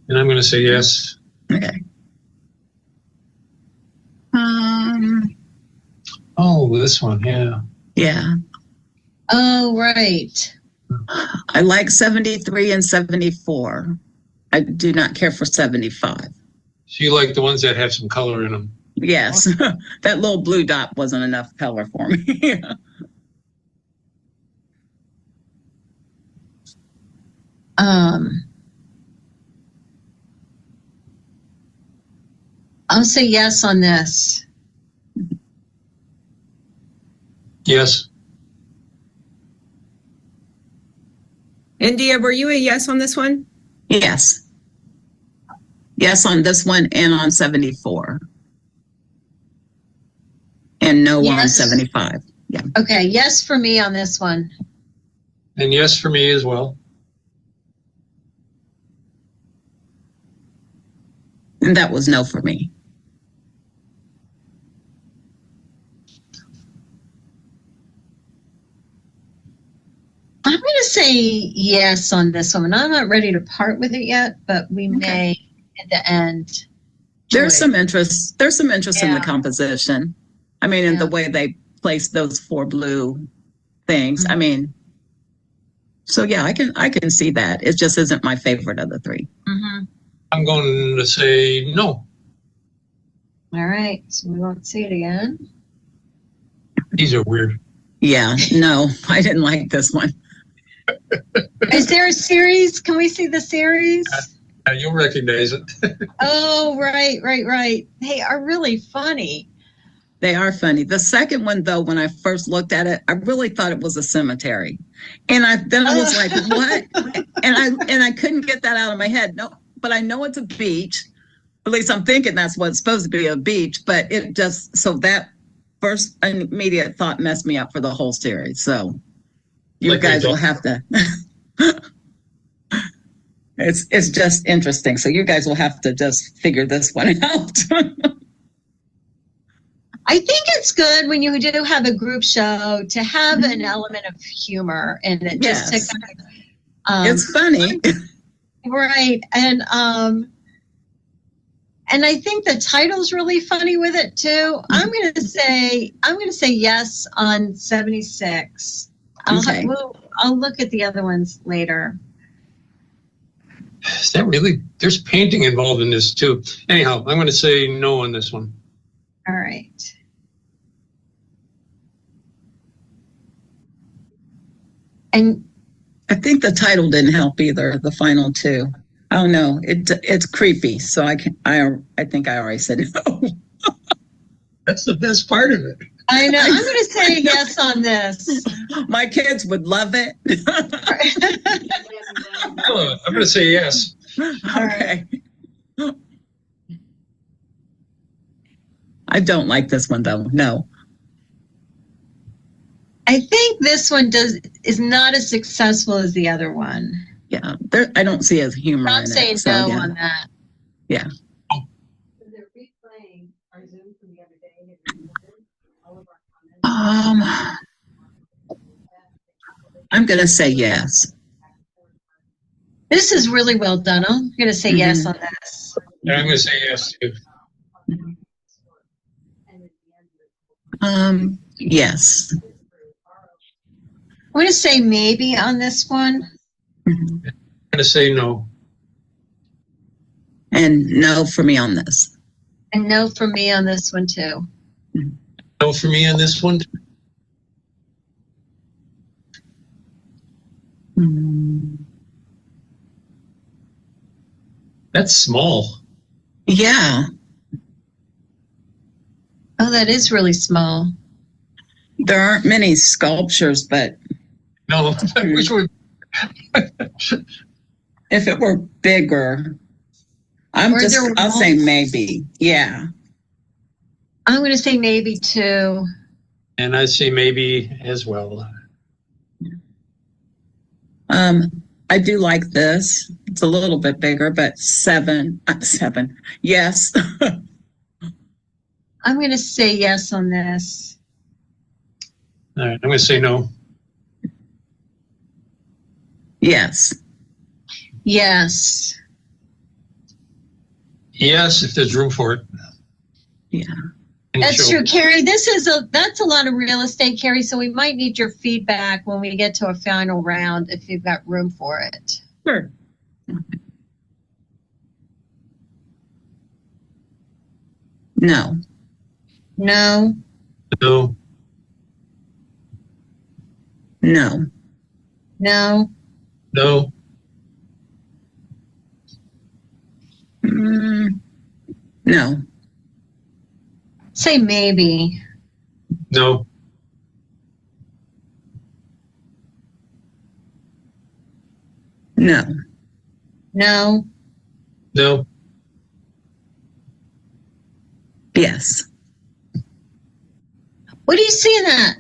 And I'm going to say yes. Okay. Oh, this one. Yeah. Yeah. Oh, right. I like 73 and 74. I do not care for 75. So you like the ones that have some color in them. Yes. That little blue dot wasn't enough color for me. I'll say yes on this. Yes. India, were you a yes on this one? Yes. Yes on this one and on 74. And no on Yes. 75. Yeah. Okay, yes for me on this one. And yes for me as well. And that was no for me. I'm going to say yes on this one. I'm not ready to part with it yet, but we may at the end. There's some interest. There's some interest in the Yeah. composition. I mean, in Yeah. the way they placed those 4 blue things. Mhm. I mean, so yeah, I can see that. It just isn't my favorite of the 3. Mm-hmm. I'm going to say no. All right, so we won't see it again. These are weird. Yeah, no, I didn't like this one. Is there a series? Can we see the series? You'll recognize it. Oh, right. They are really funny. They are funny. The second one, though, when I first looked at it, I really thought it was a cemetery, and I was like, "What?" And I couldn't get that out of my head. No, but I know it's a beach. At least I'm thinking that's what it's supposed to be, a beach. But it just that first immediate thought messed me up for the whole series. So you Like guys me, will have to. It's just interesting. So you guys will have to just figure this one out. I think it's good when you do have a group show to have an element of humor in it, just Yes. to kind of, It's funny. right. And I think the title's really funny with it too. I'm gonna say yes on 76. Okay. I'll look at the other ones later. Is that really? There's painting involved in this too. Anyhow, I'm going to say no on this one. All right. And I think the title didn't help either, the final 2. I don't know. It's creepy. So I think I already said no. That's the best part of it. I know. I'm going to say yes on this. My kids would love it. Oh, I'm going to say yes. Okay. I don't like this one though. No. I think this one is not as successful as the other one. Yeah. I don't see as humor I'm in saying it. So, no yeah. on that. Yeah. They're replaying our Zoom from the other day. All of our comments. I'm going to say yes. This is really well done. I'm going to say yes on this. And I'm going to say yes too. Yes. I'm going to say maybe on this one. I'm going to say no. And no for me on this. And no for me on this one too. No for me on this one. That's small. Yeah. Oh, that is really small. There aren't many sculptures, but No, I wish we. if it were bigger, I'll say maybe. Yeah. I'm going to say maybe too. And I say maybe as well. I do like this. It's a little bit bigger, but seven. Yes. I'm going to say yes on this. All right, I'm going to say no. Yes. Yes. Yes, if there's room for it. Yeah. That's true, Carrie. That's a lot of real estate, Carrie. So we might need your feedback when we get to a final round if you've got room for it. Sure. No. No. No. No. No. No. No. Say maybe. No. No. No. No. Yes. What do you see in that?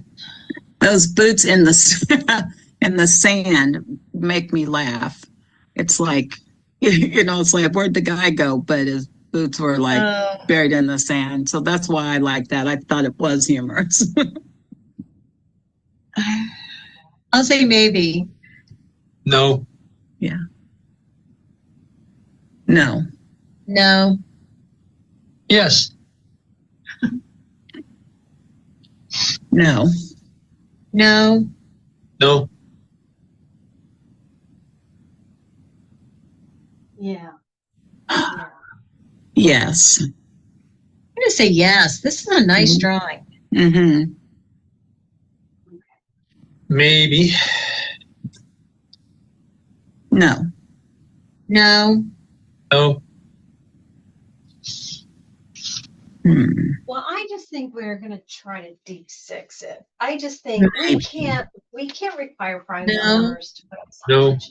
Those boots in the in the sand make me laugh. It's like, it's like, where'd the guy go? But his boots were like buried in the sand. So that's why I like that. I thought it was humorous. I'll say maybe. No. Yeah. No. No. Yes. No. No. No. Yeah. Yes. I'm going to say yes. This is a nice drawing. Mm-hmm. Maybe. No. No. No. Well, I just think we're gonna try to D6 it. I just think we can't require private owners to put up signage.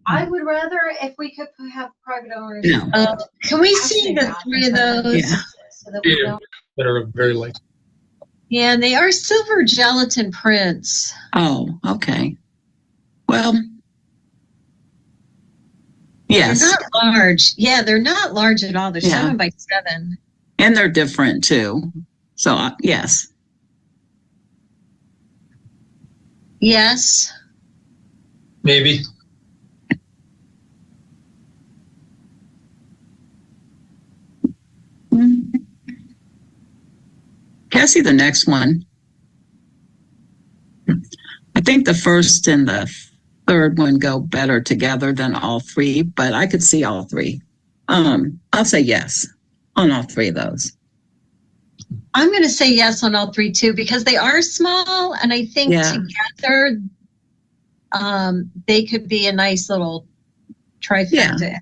I would rather if we could have private owners. No. Can we see the three of those? Yeah. So that we Yeah. don't. That are very light. Yeah, and they are silver gelatin prints. Oh, okay. Well, yes. They're not large. Yeah, they're not large at all. They're Yeah. 7 by 7. And they're different too. So, yes. Yes. Maybe. Can I see the next one? I think the first and the third one go better together than all three, but I could see all three. I'll say yes on all three of those. I'm going to say yes on all three too, because they are small, and I think together they could be a nice little trifecta.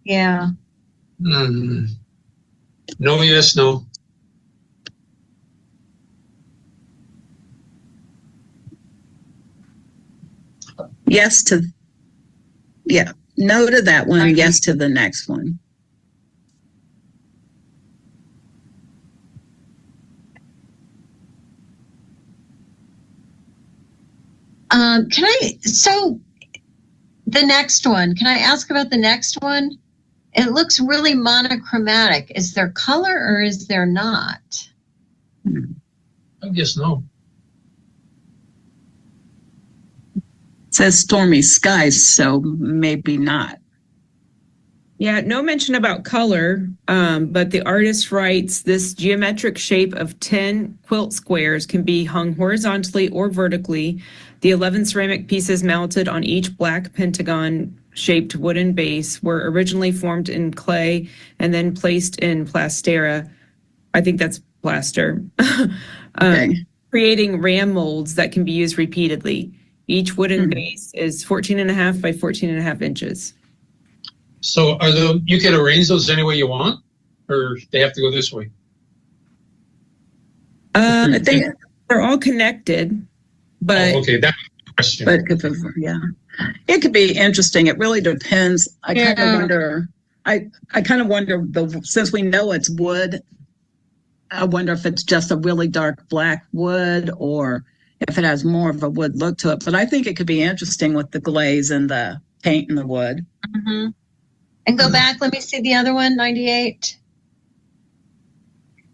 Yeah. No, yes, no. Yes to, yeah, no to that one, yes to the next one. So the next one, can I ask about the next one? It looks really monochromatic. Is there color or is there not? I guess no. It says stormy skies, so maybe not. Yeah, no mention about color, but the artist writes this geometric shape of 10 quilt squares can be hung horizontally or vertically. The 11 ceramic pieces mounted on each black pentagon shaped wooden base were originally formed in clay and then placed in plastera. I think that's plaster. Okay. Creating ram molds that can be used repeatedly. Each wooden base is 14.5 by 14.5 inches. So you can arrange those any way you want, or they have to go this way? I think they're all connected, but okay, that's the question. But yeah, it could be interesting. It really depends. I kind of wonder. I kind of wonder since we know it's wood. I wonder if it's just a really dark black wood or if it has more of a wood look to it. But I think it could be interesting with the glaze and the paint and the wood. Mm-hmm. And go back. Let me see the other one, 98.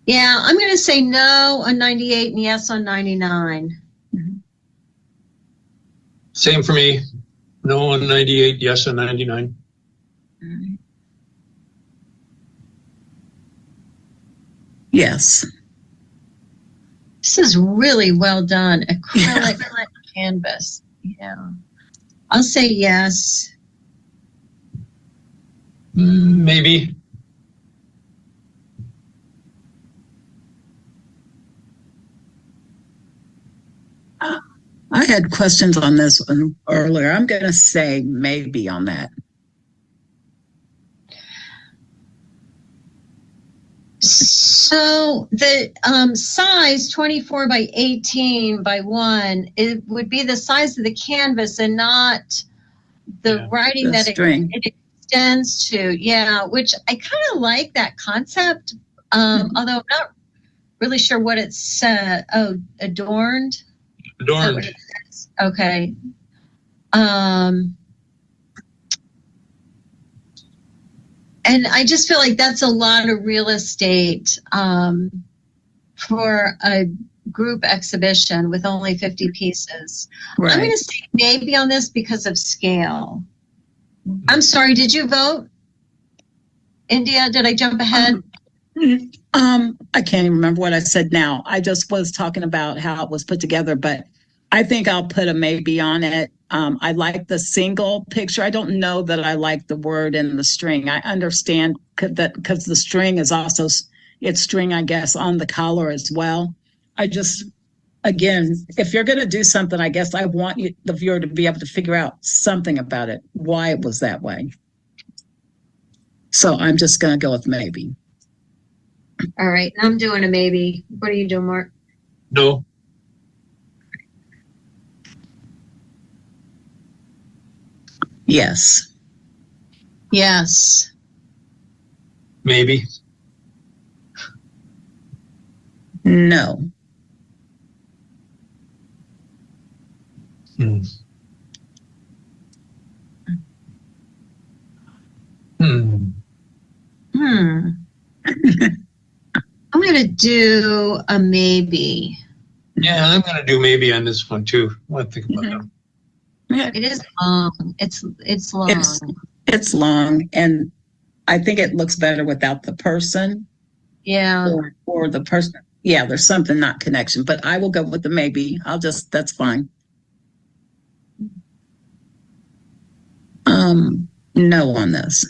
Yeah, I'm going to say no on 98 and yes on 99. Same for me. No on 98, yes on 99. Yes. This is really well done. Acrylic canvas. Yeah. I'll say yes. Maybe. I had questions on this one earlier. I'm going to say maybe on that. So the size 24 by 18 by 1, it would be the size of the canvas and not the writing that it extends to. Yeah, which I kind of like that concept, although I'm not really sure what it's, adorned. Adorned. Okay. And I just feel like that's a lot of real estate for a group exhibition with only 50 pieces. Right. I'm going to say maybe on this because of scale. I'm sorry, did you vote? India, did I jump ahead? I can't even remember what I said now. I just was talking about how it was put together, but I think I'll put a maybe on it. I like the single picture. I don't know that I like the word and the string. I understand that because the string is also, it's string, I guess, on the collar as well. I just, again, if you're going to do something, I guess I want the viewer to be able to figure out something about it, why it was that way. So I'm just going to go with maybe. All right, I'm doing a maybe. What are you doing, Mark? No. Yes. Yes. Maybe. No. I'm going to do a maybe. Yeah, I'm going to do maybe on this one too. I want to think about that. Yeah. It is long. It's long. It's long, and I think it looks better without the person. Yeah. Or the person. Yeah, there's something not connection, but I will go with the maybe. That's fine. No on this.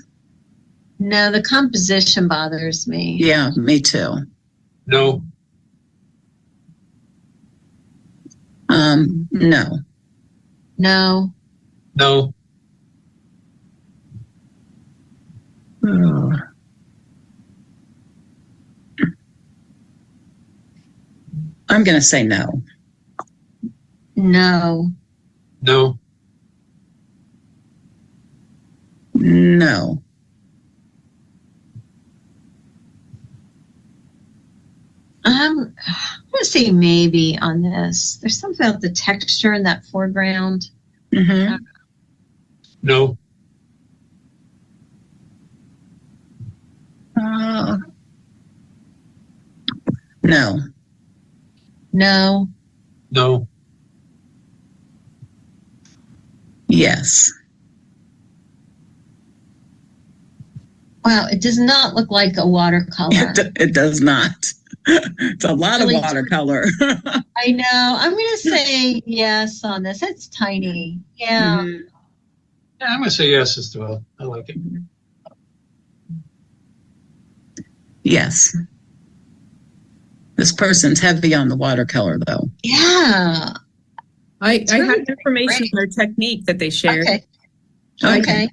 No, the composition bothers me. Yeah, me too. No. No. No. No. Oh. I'm going to say no. No. No. No. I'm going to say maybe on this. There's something about the texture in that foreground. Mm-hmm. No. No. No. No. Yes. Wow, it does not look like a watercolor. It does not. It's a lot Really? of watercolor. I know. I'm going to say yes on this. It's tiny. Yeah. Mhm. Yeah, I'm going to say yes as well. I like it. Yes. This person's heavy on the watercolor, though. Yeah. I really have information on their technique that they shared. Okay. Okay. Okay.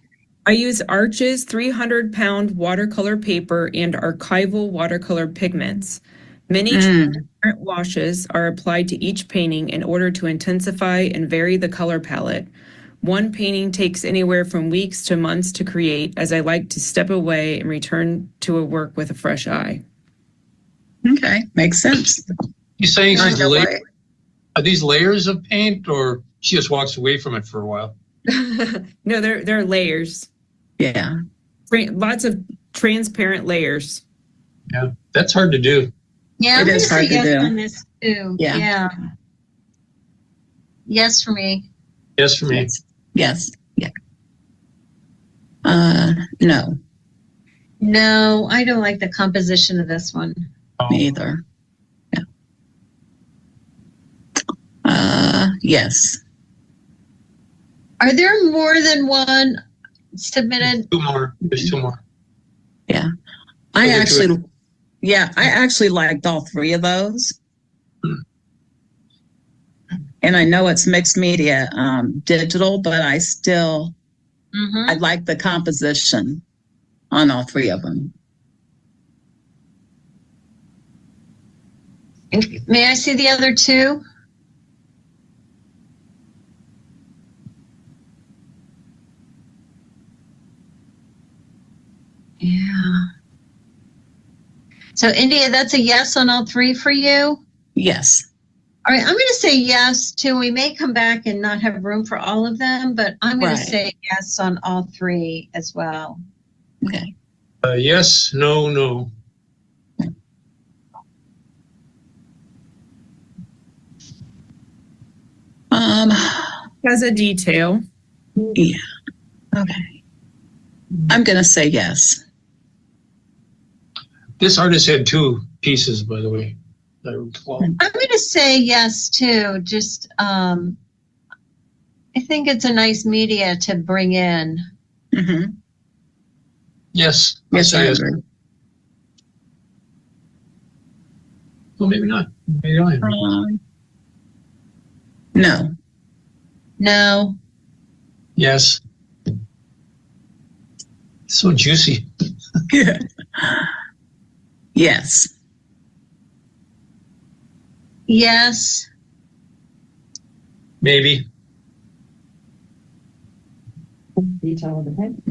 I use Arch's 300-pound watercolor paper and archival watercolor pigments. Many transparent washes are applied to each painting in order to intensify and vary the color palette. One painting takes anywhere from weeks to months to create, as I like to step away and return to a work with a fresh eye. Okay. Makes sense. You saying I she's know la- why. are these layers of paint, or she just walks away from it for a while? No, they're layers. Yeah. Lots of transparent layers. Yeah, that's hard to do. Yeah, It I'm going to is say hard to yes do. on this too. Yeah. Yes for me. Yes for me. Yes. Yeah. No. No, I don't like the composition of this one. Me either. Yeah. Yes. Are there more than one submitted? Two more. There's two more. Yeah. Okay, I actually liked all three of those. And I know it's mixed media, digital, but I like the composition on all three of them. May I see the other two? Yeah. So, India, that's a yes on all three for you? Yes. All right, I'm going to say yes too. We may come back and not have room for all of them, but I'm going to say yes on all three as well. Okay. Yes, no, no. Has a detail. Yeah. Okay. I'm going to say yes. This artist had two pieces, by the way. I'm going to say yes too. Just, I think it's a nice media to bring in. Mm-hmm. Yes. Yes, I agree. Well, maybe not. Maybe I am. No. No. Yes. So juicy. Yes. Yes. Maybe. Detail of the head.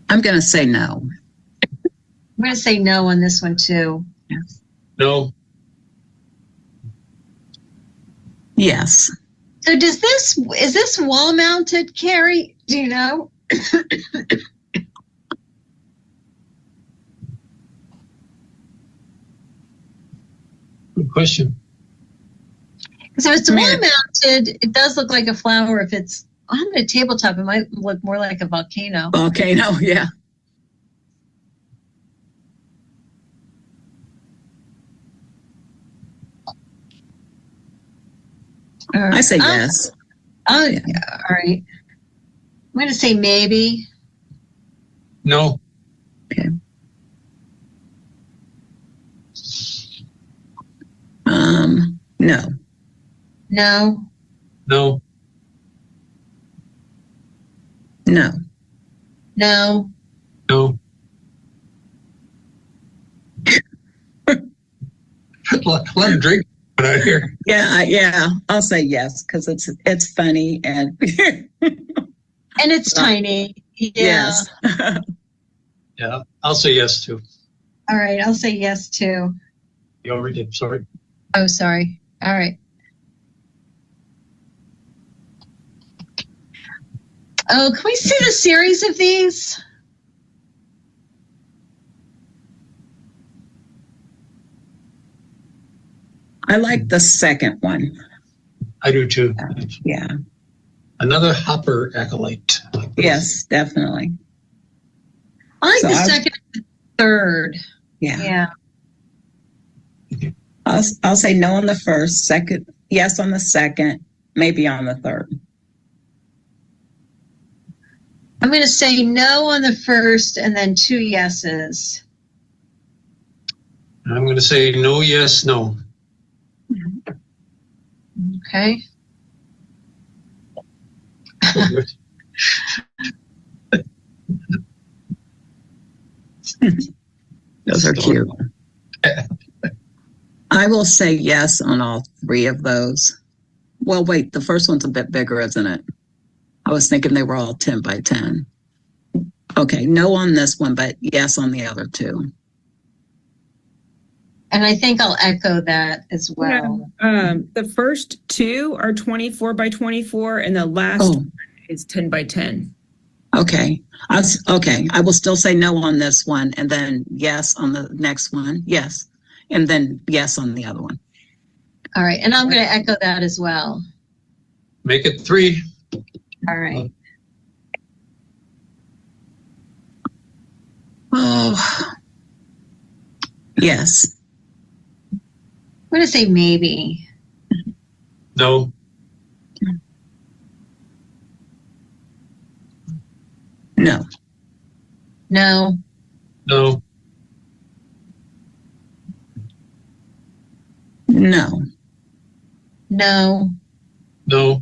I'm going to say no. I'm going to say no on this one too. No. Yes. So is this wall mounted, Carrie? Do you know? Good question. So if it's wall mounted, it does look like a flower. If it's on a tabletop, it might look more like a volcano. Volcano, yeah. I say yes. Oh, yeah. All right. I'm going to say maybe. No. Okay. No. No. No. No. No. No. Let him drink out here. Yeah. I'll say yes because it's funny and And it's tiny. Yeah. yes. Yeah, I'll say yes too. All right. I'll say yes too. You already did. Sorry. Oh, sorry. All right. Oh, can we see the series of these? I like the second one. I do too. Yeah. Another Hopper acolyte. Yes, definitely. I like So the second and the third. Yeah. Yeah. I'll say no on the first, second, yes on the second, maybe on the third. I'm going to say no on the first and then 2 yeses. I'm going to say no, yes, no. Okay. Those are cute. I will say yes on all 3 of those. Well, wait, the first one's a bit bigger, isn't it? I was thinking they were all 10 by 10. Okay, no on this one, but yes on the other 2. And I think I'll echo that as well. The first 2 are 24 by 24 and the last one is 10 by 10. Okay. I will still say no on this one and then yes on the next one. Yes. And then yes on the other one. All right. And I'm going to echo that as well. Make it 3. All right. Oh, yes. I'm going to say maybe. No. No. No. No. No. No. No.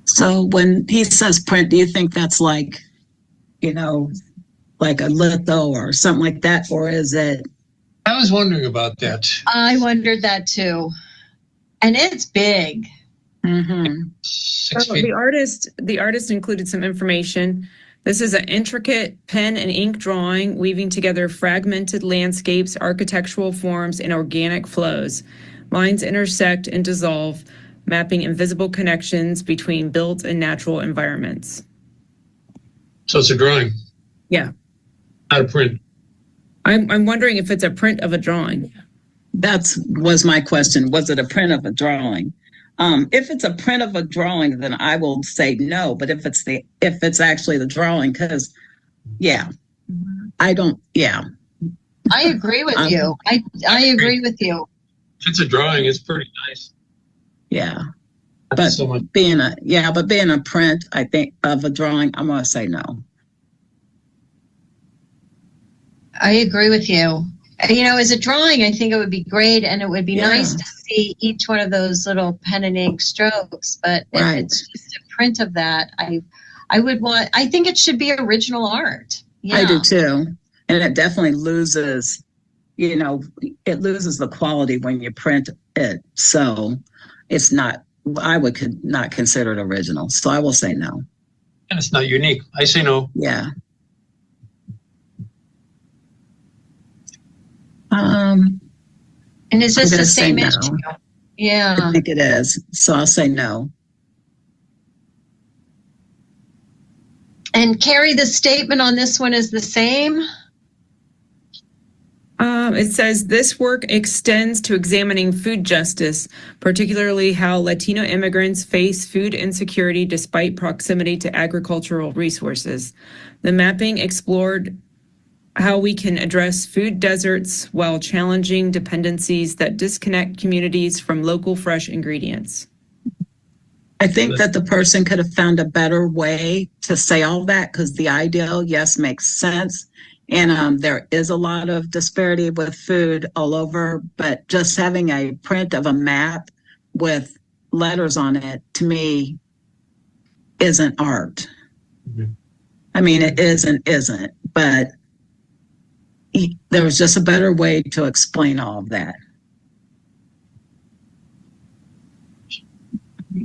So when he says print, do you think that's like, like a litho or something like that? Or is it? I was wondering about that. I wondered that too. And it's big. Mm-hmm. 6 So feet. the artist included some information. This is an intricate pen and ink drawing, weaving together fragmented landscapes, architectural forms, and organic flows. Lines intersect and dissolve, mapping invisible connections between built and natural environments. So it's a drawing. Yeah. Not a print. I'm wondering if it's a print of a drawing. That was my question. Was it a print of a drawing? If it's a print of a drawing, then I will say no. But if it's actually the drawing, because I don't. Yeah, I agree with you. I agree with you. If it's a drawing, it's pretty nice. Yeah, Not but so much. being a print, I think of a drawing, I'm gonna say no. I agree with you. As a drawing, I think it would be great, and it would be nice to see each one of those little pen and ink strokes. But if it's just a print of that, I think it should be original art. Yeah. I do too, and it definitely loses. It loses the quality when you print it. So it's not. I would not consider it original. So I will say no. And it's not unique. I say no. Yeah. And is this the same no. issue? Yeah. I think it is. So I'll say no. And Carrie, the statement on this one is the same? It says this work extends to examining food justice, particularly how Latino immigrants face food insecurity despite proximity to agricultural resources. The mapping explored how we can address food deserts while challenging dependencies that disconnect communities from local fresh ingredients. I think that the person could have found a better way to say all that because the ideal, yes, makes sense. And there is a lot of disparity with food all over, but just having a print of a map with letters on it, to me, isn't art. Mhm. I mean, it is and isn't, but there was just a better way to explain all of that.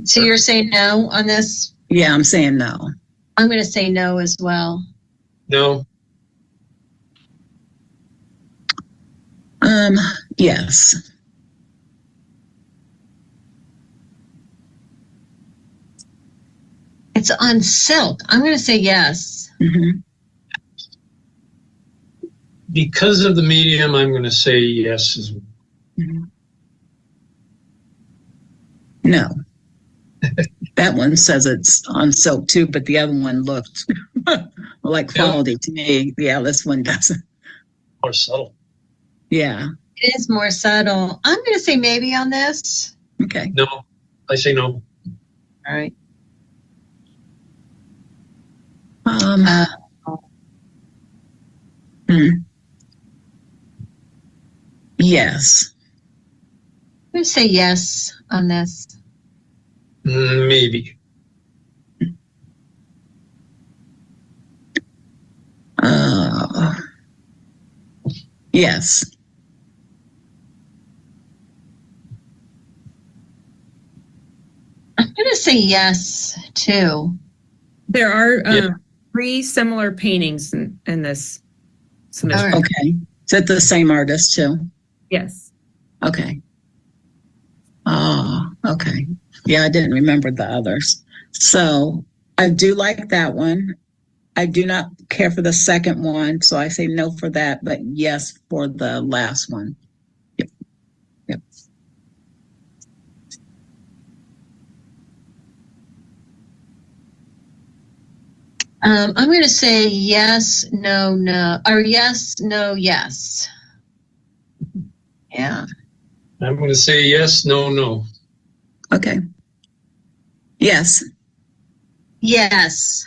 So you're saying no on this? Yeah, I'm saying no. I'm going to say no as well. No, Yes. It's on silk. I'm going to say yes. Mhm. because of the medium, I'm going to say yes as well. Mhm. No. That one says it's on silk too, but the other one looked like quality to me. Yeah, this one doesn't. More subtle. Yeah. It is more subtle. I'm going to say maybe on this. Okay. No, I say no. All right. Um, Uh, yes. I'm going to say yes on this. Maybe. Yes. I'm going to say yes too. There are Yeah. 3 similar paintings in this submission. All right. Okay. Is it the same artist too? Yes. Okay. Oh, okay. Yeah, I didn't remember the others. So I do like that one. I do not care for the second one, so I say no for that, but yes for the last one. Yep. Yep. I'm going to say yes, no, no, or yes, no, yes. Yeah. I'm going to say yes, no, no. Okay. Yes. Yes.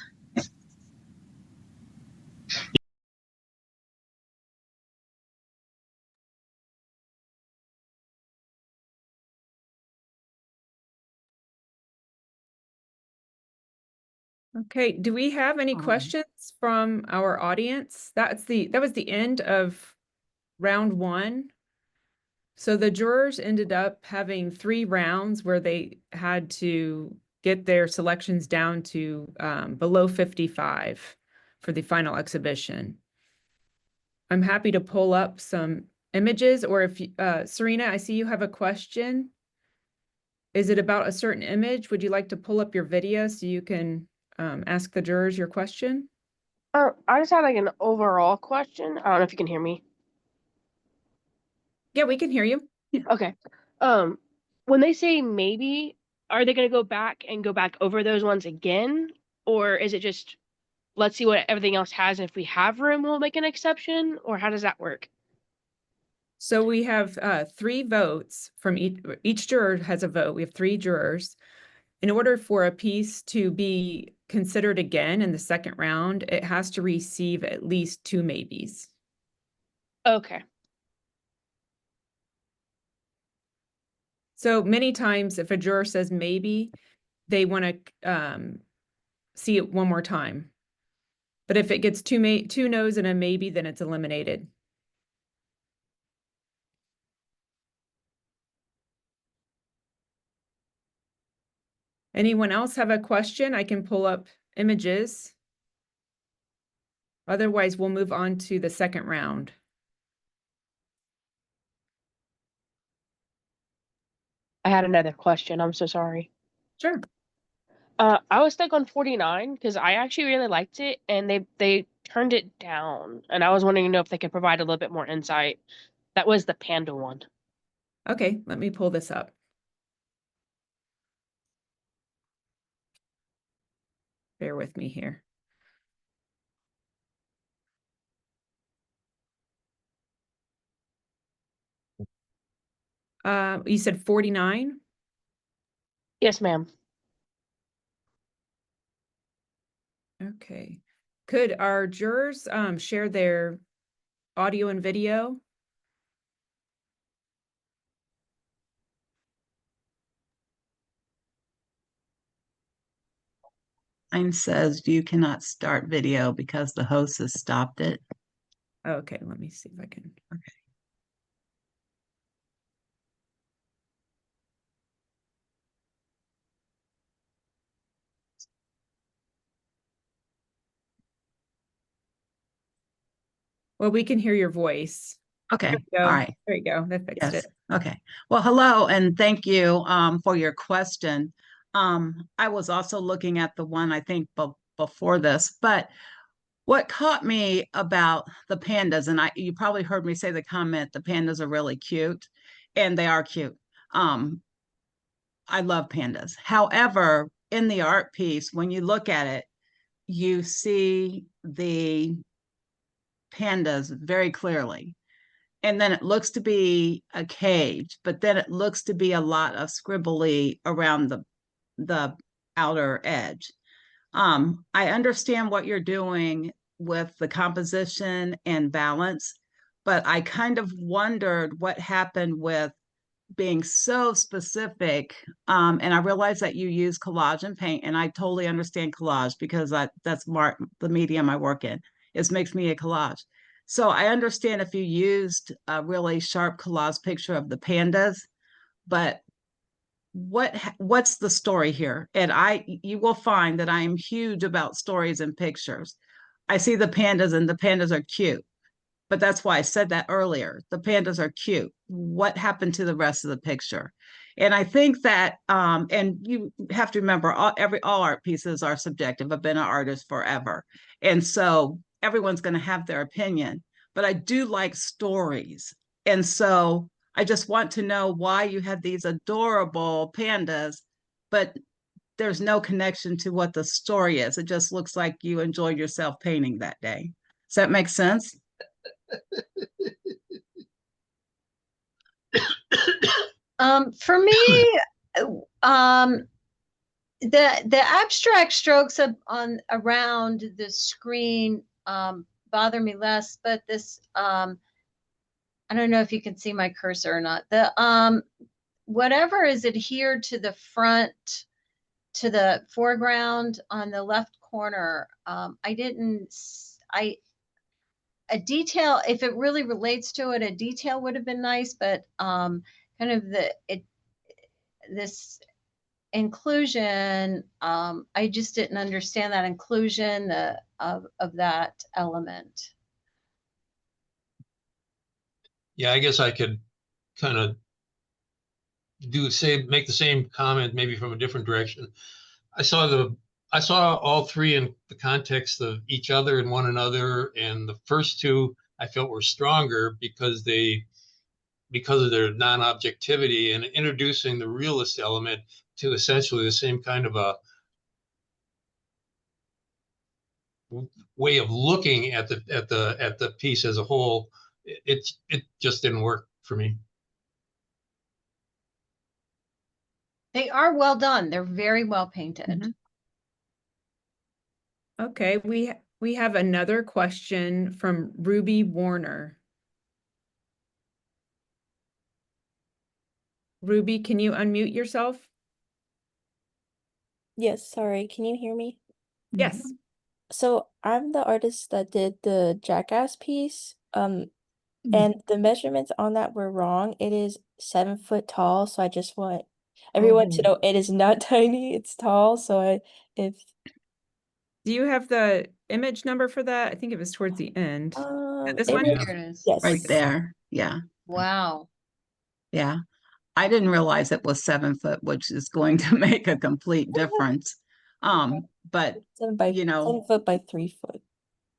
Okay, do we have any questions from our audience? That was the end of round 1. So the jurors ended up having 3 rounds where they had to get their selections down to below 55 for the final exhibition. I'm happy to pull up some images, or if Serena, I see you have a question. Is it about a certain image? Would you like to pull up your video so you can ask the jurors your question? I just had like an overall question. I don't know if you can hear me. Yeah, we can hear you. Okay. When they say maybe, are they going to go back over those ones again? Or is it just, let's see what everything else has, and if we have room, we'll make an exception? Or how does that work? So we have 3 votes from each juror has a vote. We have 3 jurors. In order for a piece to be considered again in the second round, it has to receive at least 2 maybes. Okay. So many times if a juror says maybe, they want to see it one more time. But if it gets 2 no's and a maybe, then it's eliminated. Anyone else have a question? I can pull up images. Otherwise, we'll move on to the second round. I had another question. I'm so sorry. Sure. I was stuck on 49 because I actually really liked it, and they turned it down. And I was wondering to know if they could provide a little bit more insight. That was the panda one. Okay, let me pull this up. Bear with me here. You said 49? Yes, ma'am. Okay. Could our jurors share their audio and video. Mine says you cannot start video because the host has stopped it. Okay, let me see if I can. Okay. Well, we can hear your voice. Okay. There you go. All right. There you go. That fixed Yes. it. Okay. Well, hello, and thank you for your question. I was also looking at the one I think before this, but what caught me about the pandas, and you probably heard me say the comment, the pandas are really cute, and they are cute. I love pandas. However, in the art piece, when you look at it, you see the pandas very clearly. And then it looks to be a cage, but then it looks to be a lot of scribbly around the outer edge. I understand what you're doing with the composition and balance, but I kind of wondered what happened with being so specific. And I realize that you use collage and paint, and I totally understand collage because that's the medium I work in. It makes me a collage. So I understand if you used a really sharp collage picture of the pandas, but what's the story here? And you will find that I am huge about stories and pictures. I see the pandas and the pandas are cute, but that's why I said that earlier. The pandas are cute. What happened to the rest of the picture? And I think that, and you have to remember, all art pieces are subjective. I've been an artist forever, and so everyone's going to have their opinion. But I do like stories, and so I just want to know why you had these adorable pandas, but there's no connection to what the story is. It just looks like you enjoyed yourself painting that day. Does that make sense? For me, the abstract strokes around the screen bother me less, but this I don't know if you can see my cursor or not. The whatever is adhered to the front, to the foreground on the left corner, a detail, if it really relates to it, a detail would have been nice, but kind of this inclusion, I just didn't understand that inclusion of that element. Yeah, I guess I could kind of make the same comment, maybe from a different direction. I saw all three in the context of each other and one another, and the first two I felt were stronger because of their non-objectivity and introducing the realist element to essentially the same kind of a way of looking at the piece as a whole. It just didn't work for me. They are well done. They're very well painted. Mm-hmm. Okay, we have another question from Ruby Warner. Ruby, can you unmute yourself? Yes, sorry. Can you hear me? Yes. So I'm the artist that did the Jackass piece. And the measurements on that were wrong. It is 7 foot tall, so I just want everyone to know it is not tiny, it's tall. So if Do you have the image number for that? I think it was towards the end. This it one? was- Here it is. yes. Right there. Yeah. Wow. Yeah. I didn't realize it was 7 foot, which is going to make a complete difference. But 7 foot by 3 foot.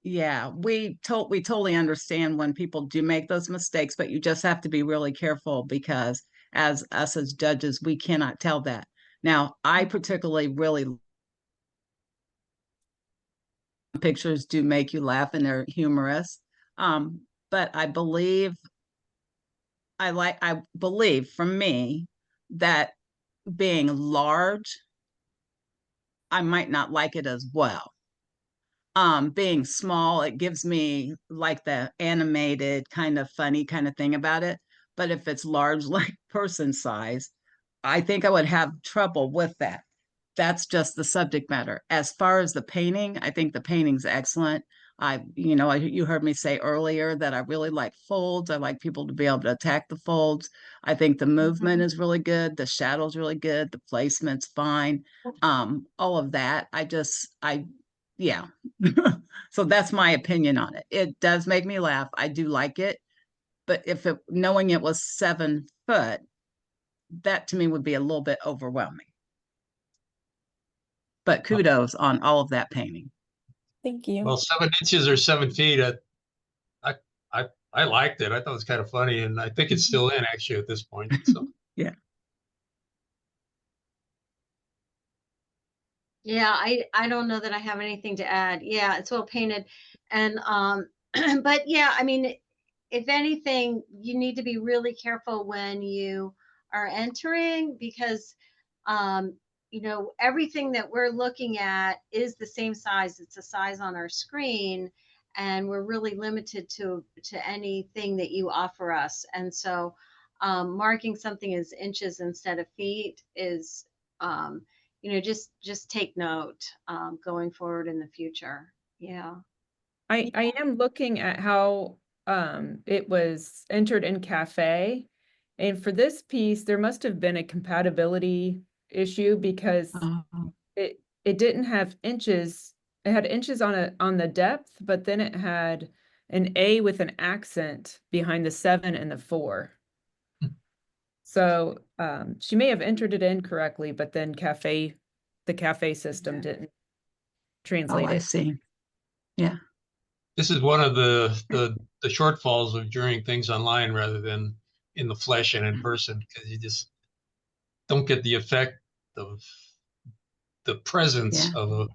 yeah, we totally understand when people do make those mistakes, but you just have to be really careful because as us as judges, we cannot tell that. Now, I particularly really pictures do make you laugh and they're humorous. But I believe from me that being large, I might not like it as well. being small, it gives me like the animated kind of funny kind of thing about it. But if it's large, like person size, I think I would have trouble with that. That's just the subject matter. As far as the painting, I think the painting's excellent. You heard me say earlier that I really like folds. I like people to be able to attack the folds. I think the movement is really good. The shadow's really good. The placement's fine. All of that. Yeah. So that's my opinion on it. It does make me laugh. I do like it. But knowing it was 7 foot, that to me would be a little bit overwhelming. But kudos on all of that painting. Thank you. Well, 7 inches or 7 feet, I liked it. I thought it was kind of funny, and I think it's still in actually at this point. So Yeah. Yeah, I don't know that I have anything to add. Yeah, it's well painted. And but yeah, I mean, if anything, you need to be really careful when you are entering because everything that we're looking at is the same size. It's a size on our screen, and we're really limited to anything that you offer us. And so marking something as inches instead of feet is just take note going forward in the future. Yeah. I am looking at how it was entered in cafe. And for this piece, there must have been a compatibility issue because it didn't have inches. It had inches on the depth, but then it had an A with an accent behind the 7 and the 4. So she may have entered it in correctly, but then the cafe system didn't translate I it. see. Yeah. this is one of the shortfalls of doing things online rather than in the flesh and in person, because you just don't get the effect of the presence of a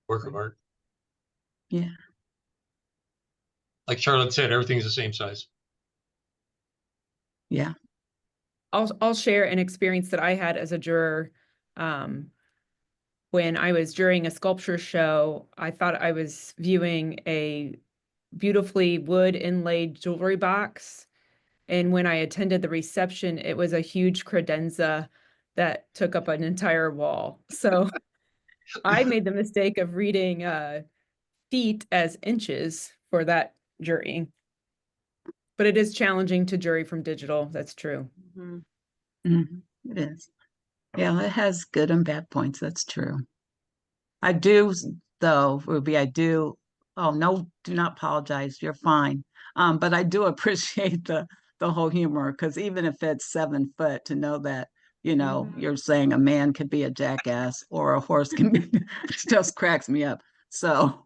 work of art. Yeah. Like Charlotte said, everything's the same size. Yeah. I'll share an experience that I had as a juror. When I was jurying a sculpture show, I thought I was viewing a beautifully wood inlaid jewelry box. And when I attended the reception, it was a huge credenza that took up an entire wall. So I made the mistake of reading feet as inches for that jurying. But it is challenging to jury from digital. That's true. It is. Yeah, it has good and bad points. That's true. I do, though, Ruby, oh, no, do not apologize. You're fine. But I do appreciate the whole humor, because even if it's 7 foot, to know that, you're saying a man could be a jackass or a horse can be, it just cracks me up. So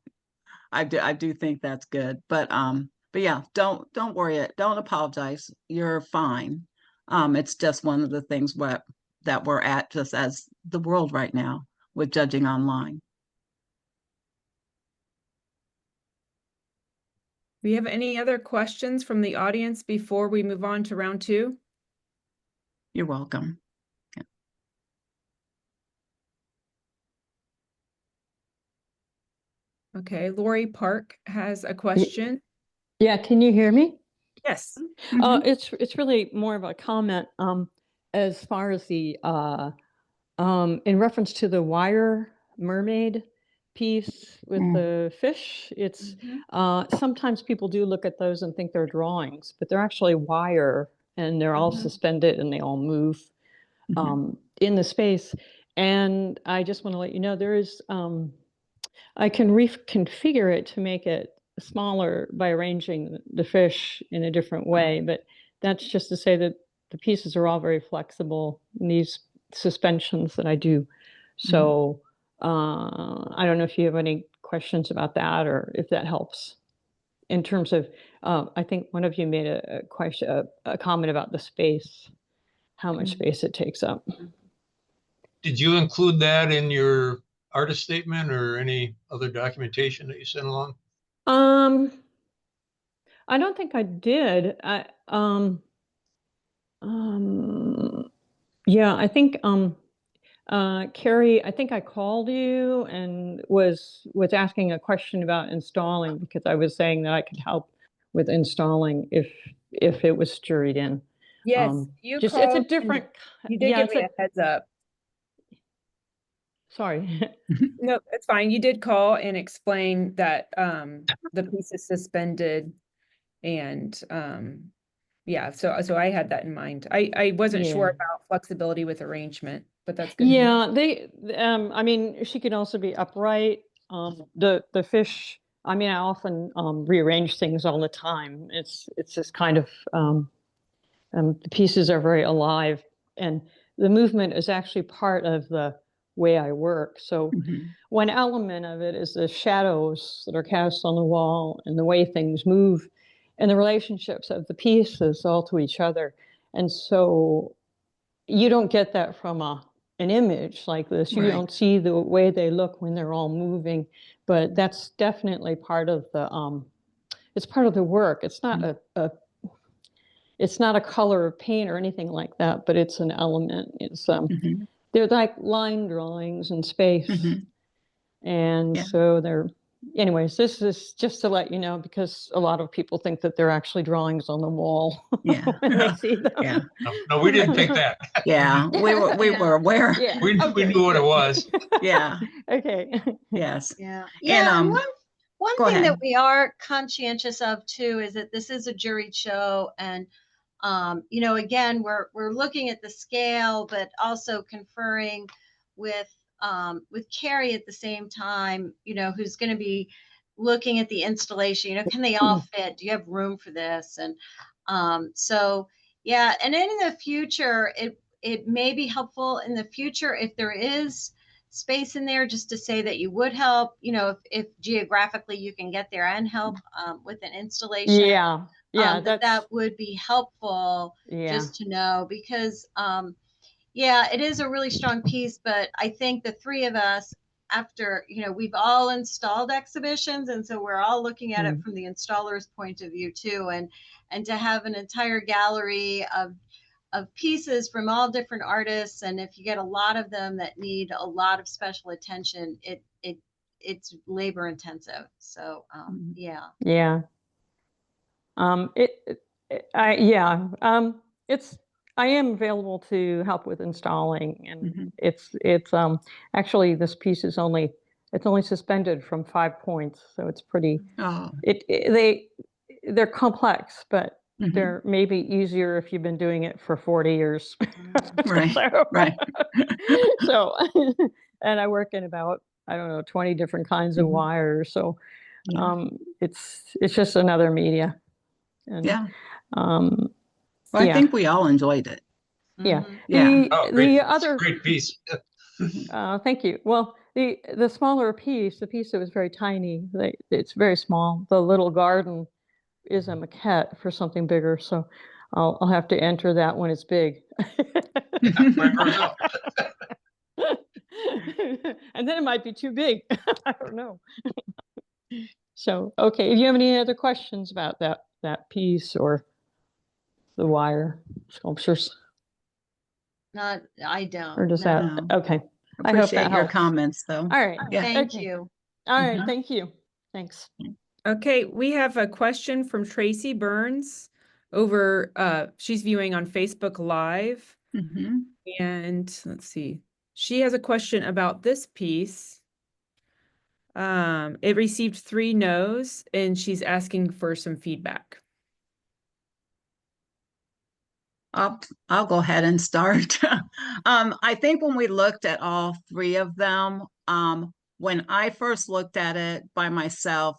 I do think that's good. But yeah, don't worry. Don't apologize. You're fine. It's just one of the things that we're at just as the world right now with judging online. Do you have any other questions from the audience before we move on to round 2? You're welcome. Yeah. Okay, Lori Park has a question. Yeah, can you hear me? Yes. It's really more of a comment as far as the in reference to the wire mermaid piece with the fish. It's sometimes people do look at those and think they're drawings, but they're actually wire, and they're all suspended and they all move in the space. And I just want to let you know there is I can reconfigure it to make it smaller by arranging the fish in a different way, but that's just to say that the pieces are all very flexible in these suspensions that I do. So I don't know if you have any questions about that or if that helps in terms of, I think one of you made a question, a comment about the space, how much space it takes up. Did you include that in your artist statement or any other documentation that you sent along? I don't think I did. Yeah, I think Carrie, I think I called you and was asking a question about installing because I was saying that I could help with installing if it was juried in. Yes, you Just it's called a and different. you did Yeah, give me a heads up. sorry. No, it's fine. You did call and explain that the piece is suspended and yeah, so I had that in mind. I wasn't sure Yeah. about flexibility with arrangement, but that's good. to know. Yeah, I mean, she could also be upright. The fish, I mean, I often rearrange things all the time. It's just kind of the pieces are very alive, and the movement is actually part of the way I work. So one element of it is the shadows that are cast on the wall and the way things move and the relationships of the pieces all to each other. And so you don't get that from an image like this. You Right. don't see the way they look when they're all moving, but that's definitely part of the it's part of the work. It's not it's not a color of paint or anything like that, but it's an element. It's they're like line drawings in space. And Yeah. so they're, anyways, this is just to let you know, because a lot of people think that they're actually drawings on the wall Yeah. when they see them. Yeah. No, we didn't think that. Yeah. We were aware. Yeah. We Okay. knew what it was. Yeah. Okay. Yes. Yeah. And, Yeah. And one go thing ahead. that we are conscientious of too is that this is a juried show, and you know, again, we're looking at the scale, but also conferring with Carrie at the same time, you know, who's going to be looking at the installation. You know, can they all fit? Do you have room for this? And so yeah, and in the future, it may be helpful in the future if there is space in there, just to say that you would help, you know, if geographically you can get there and help with an installation. Yeah. Yeah. That would be helpful just to know, because yeah, it is a really strong piece, but I think the three of us, after, you know, we've all installed exhibitions, and so we're all looking at it from the installer's point of view too, and to have an entire gallery of pieces from all different artists, and if you get a lot of them that need a lot of special attention, it's labor intensive. So yeah. It's I am available to help with installing, and it's actually this piece is only suspended from 5 points, so it's pretty. They're complex, but they're maybe easier if you've been doing it for 40 years. Right. Right. So, and I work in about, I don't know, 20 different kinds of wires. So it's just another media. And, yeah. Well, I think we all enjoyed it. Yeah. Yeah. The other great piece. Thank you. Well, the smaller piece, the piece that was very tiny, it's very small. The little garden is a maquette for something bigger, so I'll have to enter that when it's big. And then it might be too big. I don't know. So, okay. Do you have any other questions about that piece or the wire sculptures? I don't. Or does that? Okay. I hope that your comments, though. All right. Yeah. Thank you. All right. Thank you. Thanks. Okay, we have a question from Tracy Burns over, she's viewing on Facebook Live. And let's see, she has a question about this piece. It received 3 no's, and she's asking for some feedback. I'll go ahead and start. I think when we looked at all 3 of them, when I first looked at it by myself,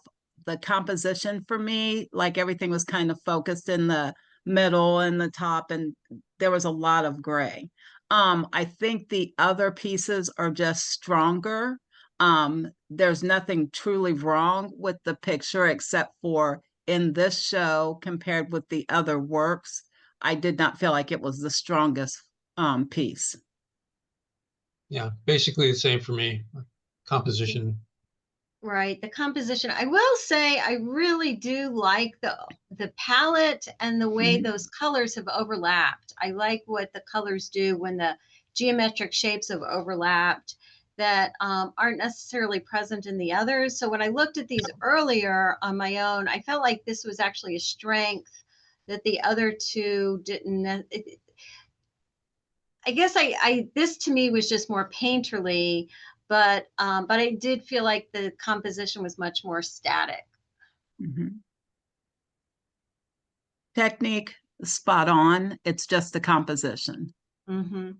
the composition for me, like everything was kind of focused in the middle and the top, and there was a lot of gray. I think the other pieces are just stronger. There's nothing truly wrong with the picture, except for in this show compared with the other works, I did not feel like it was the strongest piece. Yeah, basically the same for me. Composition. Right, the composition. I will say I really do like the palette and the way those colors have overlapped. I like what the colors do when the geometric shapes have overlapped that aren't necessarily present in the others. So when I looked at these earlier on my own, I felt like this was actually a strength that the other two didn't. I guess this to me was just more painterly, but I did feel like the composition was much more static. Mm-hmm. Technique, spot on. It's just the composition. Mm-hmm.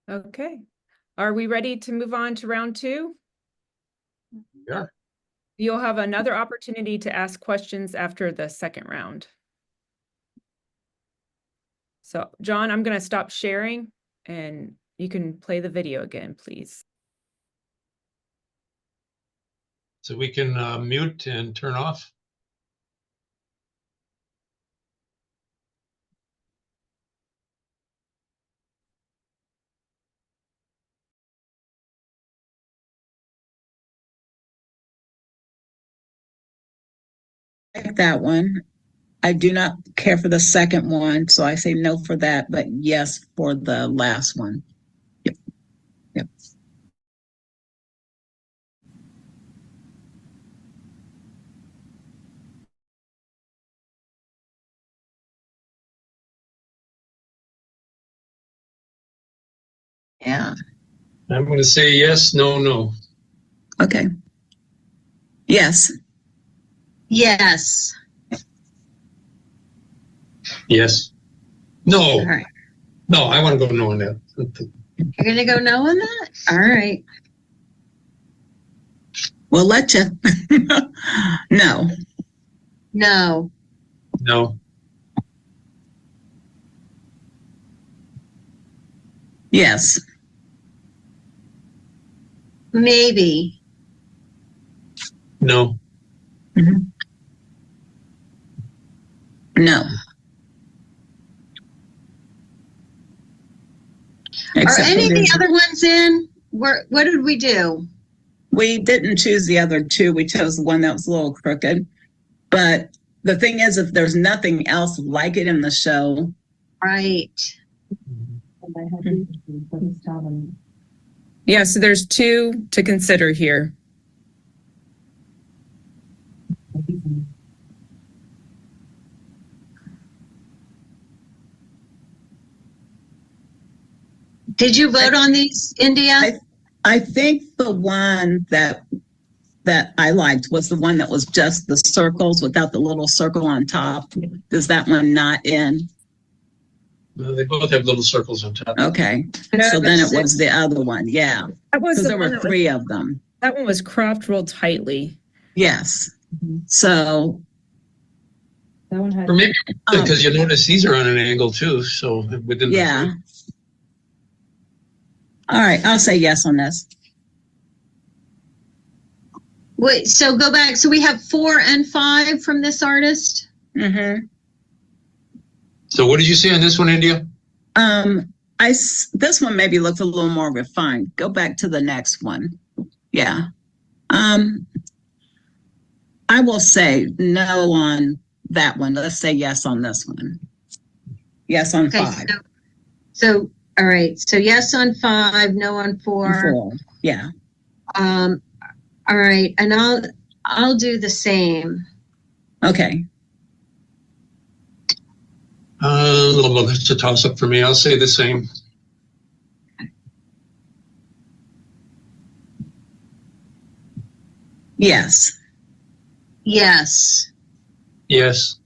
Okay. Are we ready to move on to round two? Yeah. You'll have another opportunity to ask questions after the second round. So, John, I'm going to stop sharing and you can play the video again, please. So we can mute and turn off. That one. I do not care for the second one, so I say no for that, but yes for the last one. Yep. Yep. Yeah. I'm going to say yes, no, no. Okay. Yes. Yes. Yes. No. All right. No, I want to go no on that. You're going to go no on that? All right. We'll let you. No. No. No. Yes. Maybe. No. Mm-hmm. No. Are any of the other ones in? What did we do? We didn't choose the other two. We chose the one that was a little crooked. But the thing is, if there's nothing else like it in the show. Right. Yeah, so there's two to consider here. Did you vote on these, India? I think the one that I liked was the one that was just the circles without the little circle on top. Is that one not in? No, they both have little circles on top. Okay. So then it was the other one. Yeah. That was Because there were three of them. That one was cropped real tightly. Yes. So. That one had. Or maybe because you notice these are on an angle too. So within the yeah. All right. I'll say yes on this. Wait, so go back. So we have 4 and 5 from this artist? Mm-hmm. So what did you say on this one, India? This one maybe looks a little more refined. Go back to the next one. Yeah. I will say no on that one. Let's say yes on this one. Yes on 5. So all right. So yes on 5, no on 4. Yeah. All right, and I'll do the same. Okay. It's a toss up for me. I'll say the same. Yes. Yes. Yes.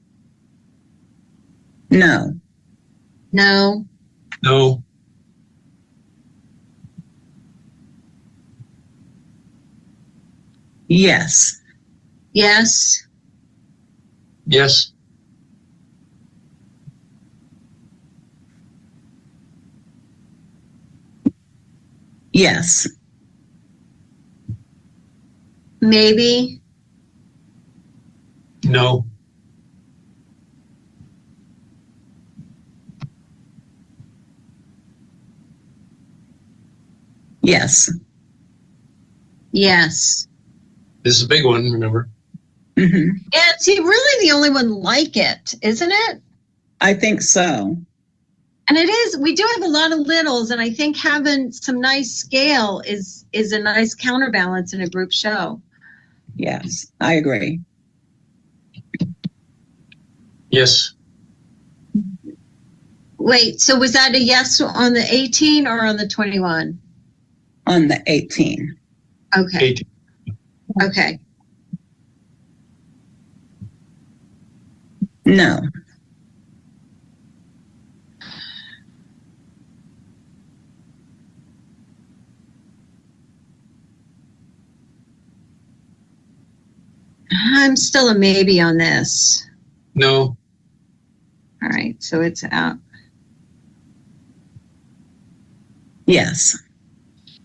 No. No. No. Yes. Yes. Yes. Yes. Maybe. No. Yes. Yes. This is a big one, remember? Mhm. Yeah, it's really the only one like it, isn't it? I think so. And it is, we do have a lot of littles, and I think having some nice scale is a nice counterbalance in a group show. Yes, I agree. Yes. Wait, so was that a yes on the 18 or on the 21? On the 18. Okay. 18. Okay. No. I'm still a maybe on this. No. All right, so it's out. Yes.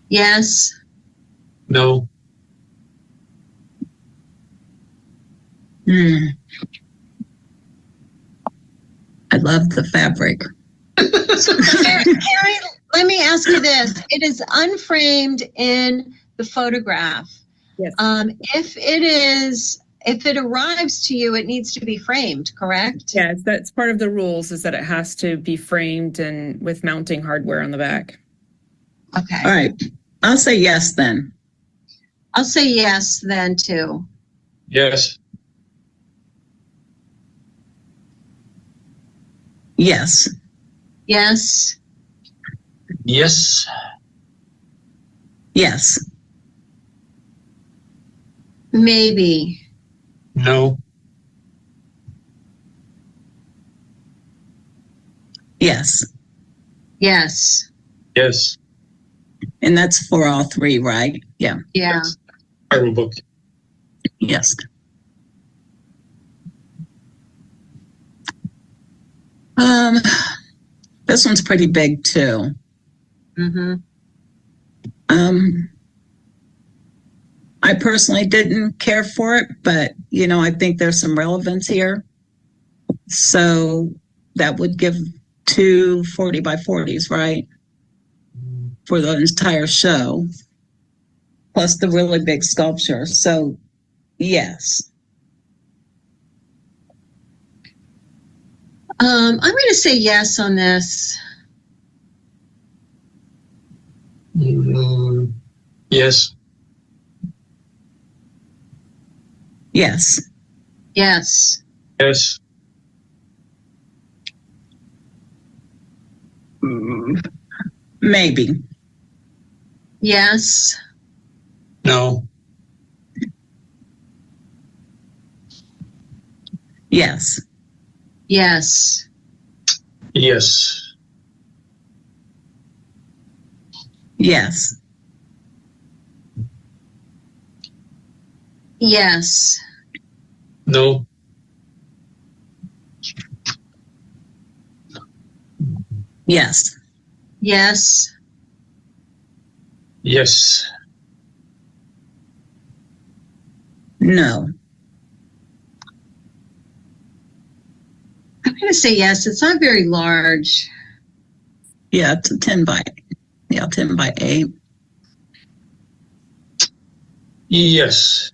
Yes. No. Hmm. I love the fabric. So, Carrie, let me ask you this. It is unframed in the photograph. Yes. If it arrives to you, it needs to be framed, correct? Yes, that's part of the rules, is that it has to be framed and with mounting hardware on the back. Okay. All right. I'll say yes then. I'll say yes then too. Yes. Yes. Yes. Yes. Yes. Maybe. No. Yes. Yes. Yes. And that's for all three, right? Yeah. Yeah. Bible book. Yes. This one's pretty big too. Mm-hmm. I personally didn't care for it, but I think there's some relevance here. So that would give 2 40 by 40s, right? For the entire show, plus the really big sculpture. So yes. I'm going to say yes on this. Yes. Yes. Yes. Yes. Maybe. Yes. No. Yes. Yes. Yes. Yes. Yes. No. Yes. Yes. Yes. No. I'm going to say yes. It's not very large. Yeah, it's a 10 by 8. Yes.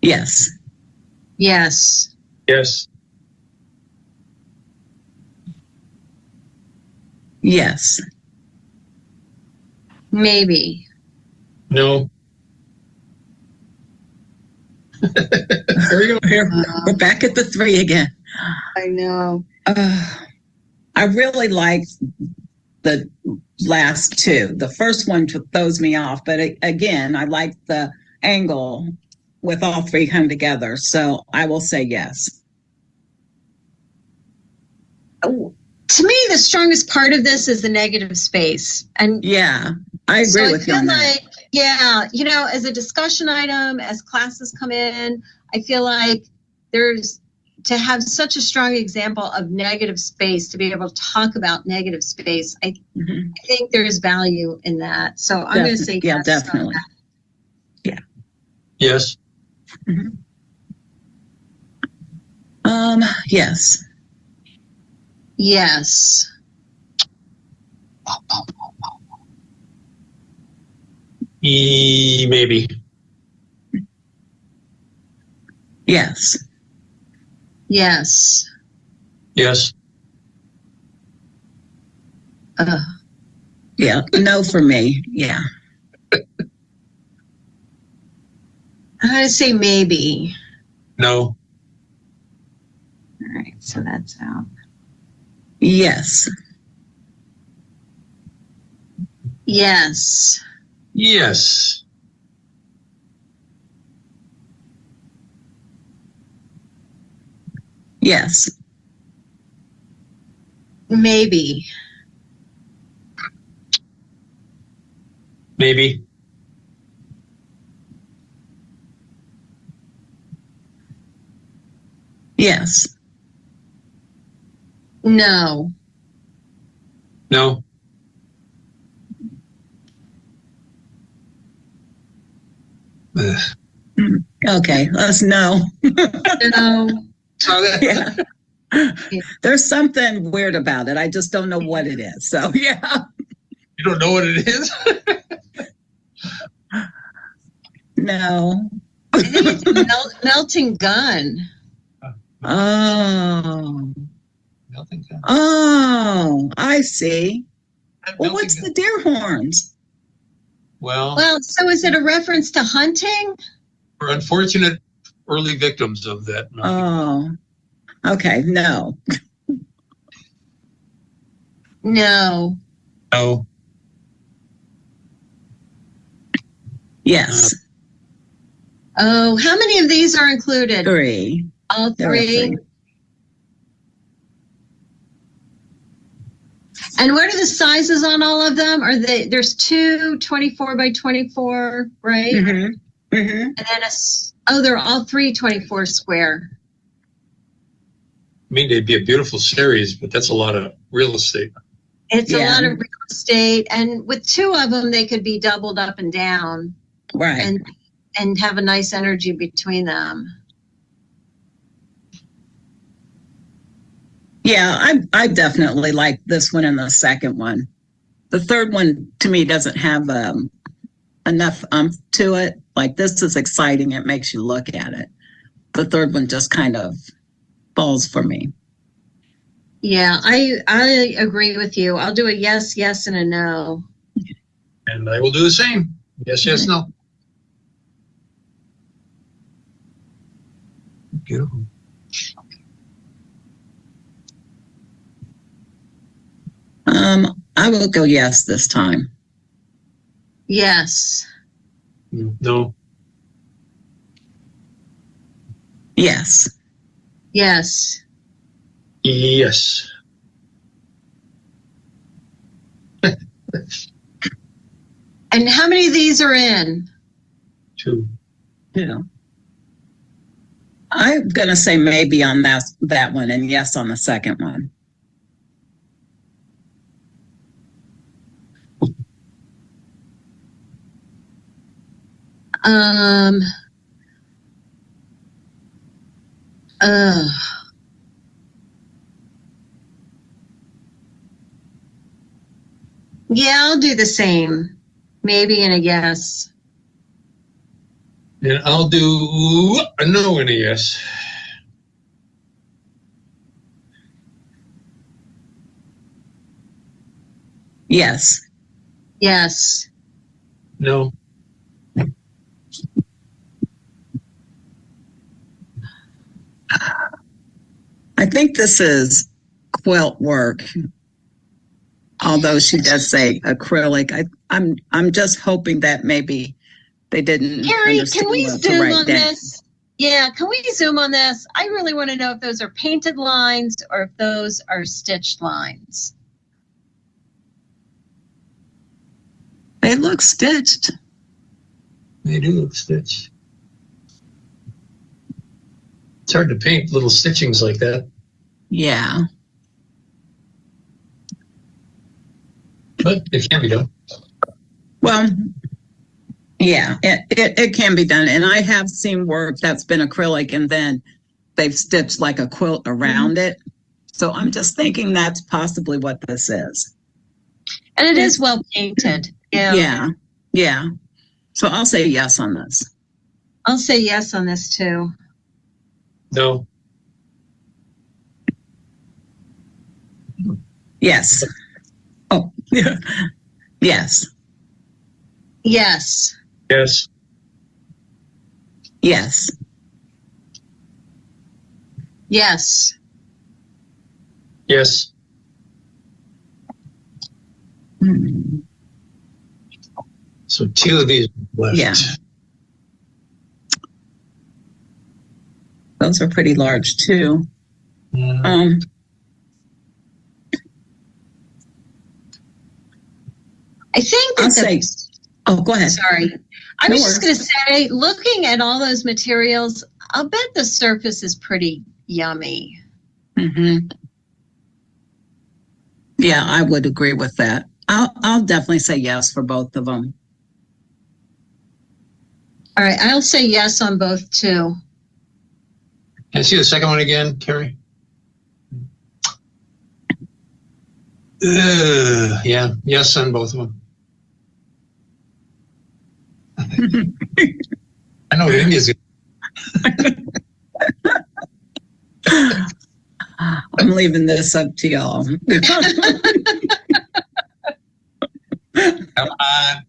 Yes. Yes. Yes. Yes. Maybe. No. Here we go. Here. We're back at the 3 again. I know. I really liked the last 2. The first one throws me off, but again, I like the angle with all 3 come together. So I will say yes. To me, the strongest part of this is the negative space. And yeah, I agree with you on that. Yeah, as a discussion item, as classes come in, I feel like there's to have such a strong example of negative space, to be able to talk about negative space. I think there's value in that. So I'm going to say yes. Yeah, definitely. Yeah. Yes. Yes. Yes. Maybe. Yes. Yes. Yes. Yeah. No for me. Yeah. I'm going to say maybe. No. All right, so that's out. Yes. Yes. Yes. Yes. Maybe. Maybe. Yes. No. No. Ugh. Okay. Let's know. No. So that, Yeah. There's something weird about it. I just don't know what it is. So, yeah. you don't know what it is? No. I think it's a melting gun. Oh. Nothing. Oh, I see. Well, what's the deer horns? Well, So is it a reference to hunting? we're unfortunate early victims of that. Oh, okay. No. No. No. Yes. Oh, how many of these are included? 3. All There are 3. And what are the sizes on all of them? There's 2 24 by 24, right? Mm-hmm. Mm-hmm. And then they're all 3 24 square. I mean, they'd be a beautiful series, but that's a lot of real estate. It's a lot of real estate, and with 2 of them, they could be doubled up and down, Right. and have a nice energy between them. Yeah, I definitely like this one and the second one. The third one to me doesn't have enough to it. Like, this is exciting. It makes you look at it. The third one just kind of falls for me. Yeah, I agree with you. I'll do a yes, yes, and a no. And I will do the same. Yes, yes, no. Beautiful. I will go yes this time. Yes. No. Yes. Yes. Yes. And how many of these are in? 2. Yeah. I'm gonna say maybe on that one and yes on the second one. Yeah, I'll do the same. Maybe and a yes. And I'll do a no and a yes. Yes. Yes. No. I think this is quilt work. Although she does say acrylic, I'm just hoping that maybe they didn't. Carrie, can we zoom on down. this? Yeah, can we zoom on this? I really want to know if those are painted lines or if those are stitched lines. They look stitched. They do look stitched. It's hard to paint little stitchings like that. Yeah. But it can be done. Well, yeah, it can be done. And I have seen work that's been acrylic and then they've stitched like a quilt around it. So I'm just thinking that's possibly what this is. And it is well painted. Yeah. Yeah. So I'll say yes on this. I'll say yes on this too. No. Yes. Oh, yeah. Yes. Yes. Yes. Yes. Yes. Yes. Hmm. So 2 of these left. Yeah. Those are pretty large too. Mm. I think I'll that say, oh, go ahead. sorry. I No was just worries. going to say, looking at all those materials, I'll bet the surface is pretty yummy. Mm-hmm. Yeah, I would agree with that. I'll definitely say yes for both of them. All right, I'll say yes on both too. Can I see the second one again, Carrie? Yeah, yes on both of them. I know India's. I'm leaving this up to y'all. Come on.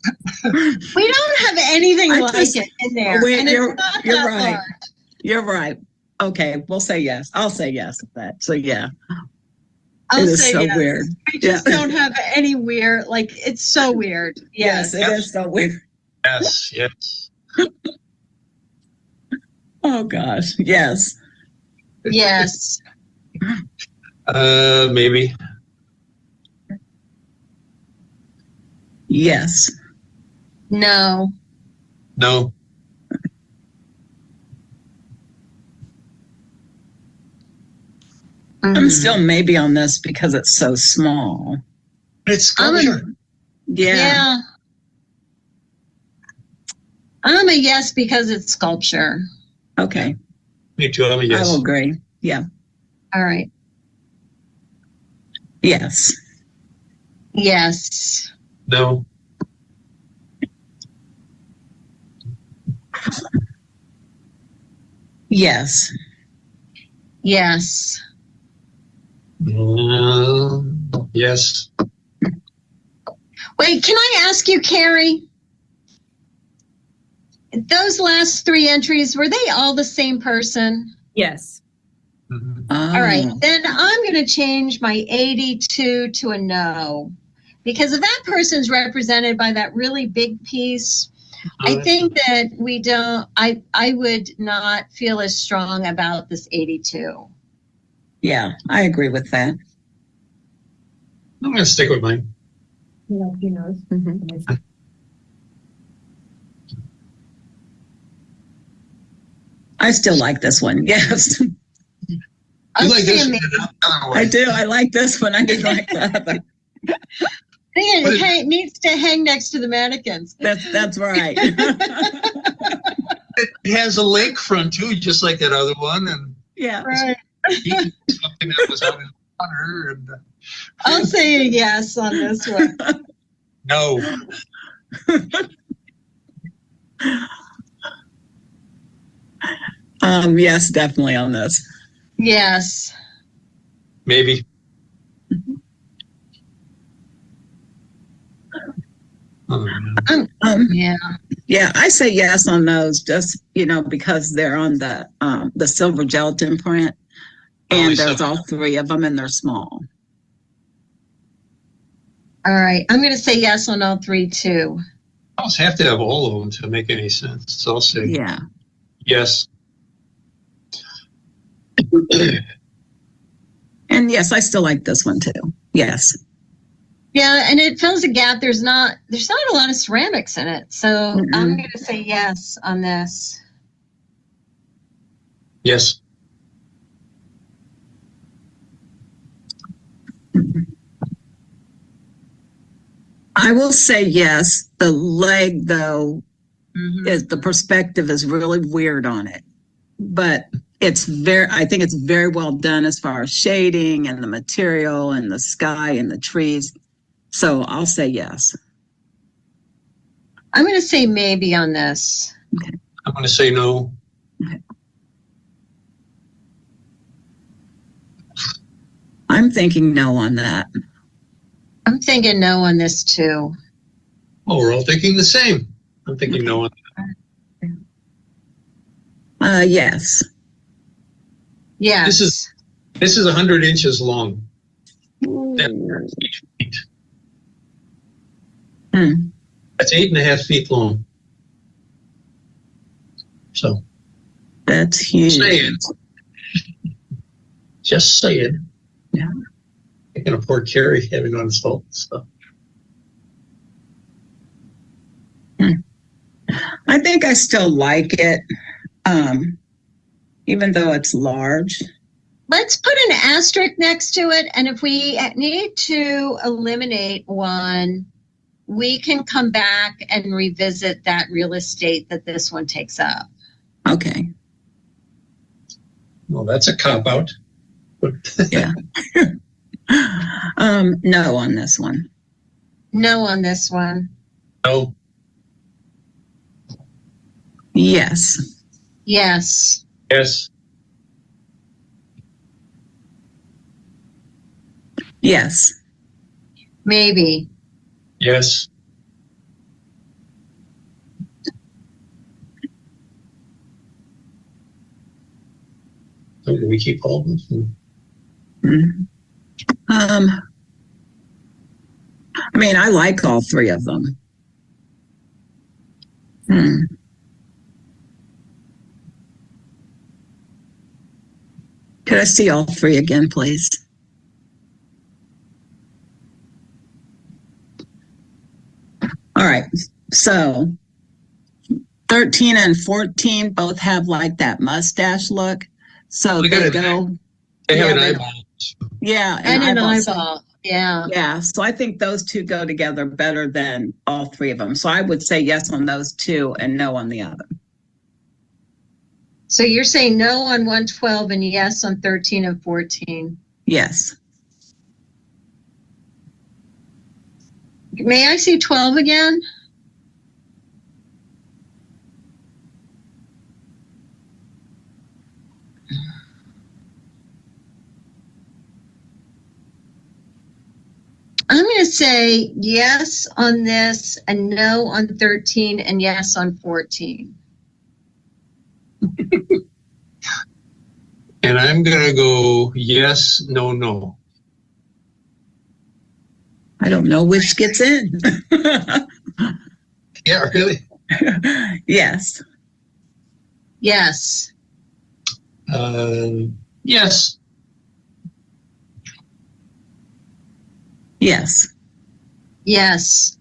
We don't have anything I like just- it in there. Wait, And you're it's not right. that large. You're right. Okay, we'll say yes. I'll say yes to that. So yeah, I'll it is say so yes. weird. We just Yeah. don't have any weird, like, it's so weird. Yes, it is so weird. Yes, yes. Oh gosh, yes. Yes. Maybe. Yes. No. No. I'm still maybe on this because it's so small. It's sculpture. Yeah. I'm a yes because it's sculpture. Okay. Me too. I'm a I yes. will agree. Yeah. All right. Yes. Yes. No. Yes. Yes. Yes. Wait, can I ask you, Carrie? Those last 3 entries, were they all the same person? Yes. Mhm. All right, Oh. then I'm going to change my 82 to a no. Because if that person's represented by that really big piece, I think that we don't, I would not feel as strong about this 82. Yeah, I agree with that. I'm going to stick with mine. No, he knows. Mm-hmm. I still like this one. Yes. I'll You like say this a one? maybe. I do. I like this one. I do like the other. I think it needs to hang next to the mannequins. That's right. It has a lakefront too, just like that other one, and Yeah. Right. eating something that was out in the water. And I'll say a yes on this one. no. Yes, definitely on this. Yes. Maybe. Oh, man. Yeah. Yeah, I say yes on those, just because they're on the silver gelatin print, Only and there's seven. all 3 of them, and they're small. All right. I'm going to say yes on all 3 too. I almost have to have all of them to make any sense. So I'll say Yeah. yes. And yes, I still like this one too. Yes. Yeah, and it fills a gap. There's not a lot of ceramics in it. So I'm going to say yes on this. Yes. I will say yes. The leg, though, is the perspective is really weird on it, but I think it's very well done as far as shading and the material and the sky and the trees. So I'll say yes. I'm going to say maybe on this. I'm going to say no. Okay. I'm thinking no on that. I'm thinking no on this too. Oh, we're all thinking the same. I'm thinking no on Yes. Yes. This is 100 inches long. That's 8 feet. That's 8.5 feet long. So That's huge. saying. Just saying. Yeah. I can afford Carrie having on salt stuff. I think I still like it, even though it's large. Let's put an asterisk next to it. And if we need to eliminate one, we can come back and revisit that real estate that this one takes up. Okay. Well, that's a cop out. Yeah. No on this one. No on this one. No. Yes. Yes. Yes. Yes. Maybe. Yes. So do we keep all of them? I mean, I like all three of them. Could I see all three again, please? All right. So 13 and 14 both have like that mustache look. So They they got go. They have Yeah, an they- eyeball. Yeah. And an eyeballs. eyeball. Yeah. Yeah. So I think those two go together better than all three of them. So I would say yes on those two and no on the other. So you're saying no on 112 and yes on 13 and 14. Yes. May I see 12 again? I'm going to say yes on this and no on 13 and yes on 14. And I'm going to go yes, no, no. I don't know which gets in. Yeah, really? Yes. Yes. Yes. Yes. Yes.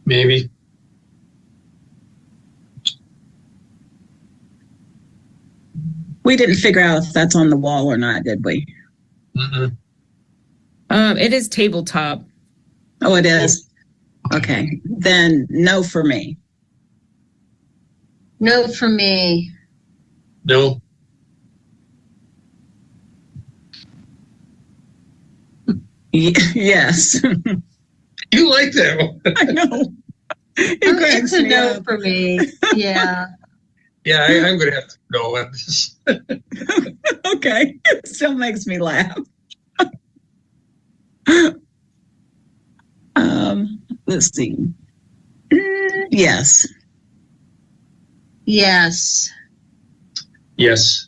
Maybe. We didn't figure out if that's on the wall or not, did we? Mm-mm. It is tabletop. Oh, it is. Okay. Then no for me. No for me. No. Yes. You like that one? I know. It's a no for me. Yeah. Yeah, I'm going to have to go on this. Okay. It still makes me laugh. Let's see. Yes. Yes. Yes.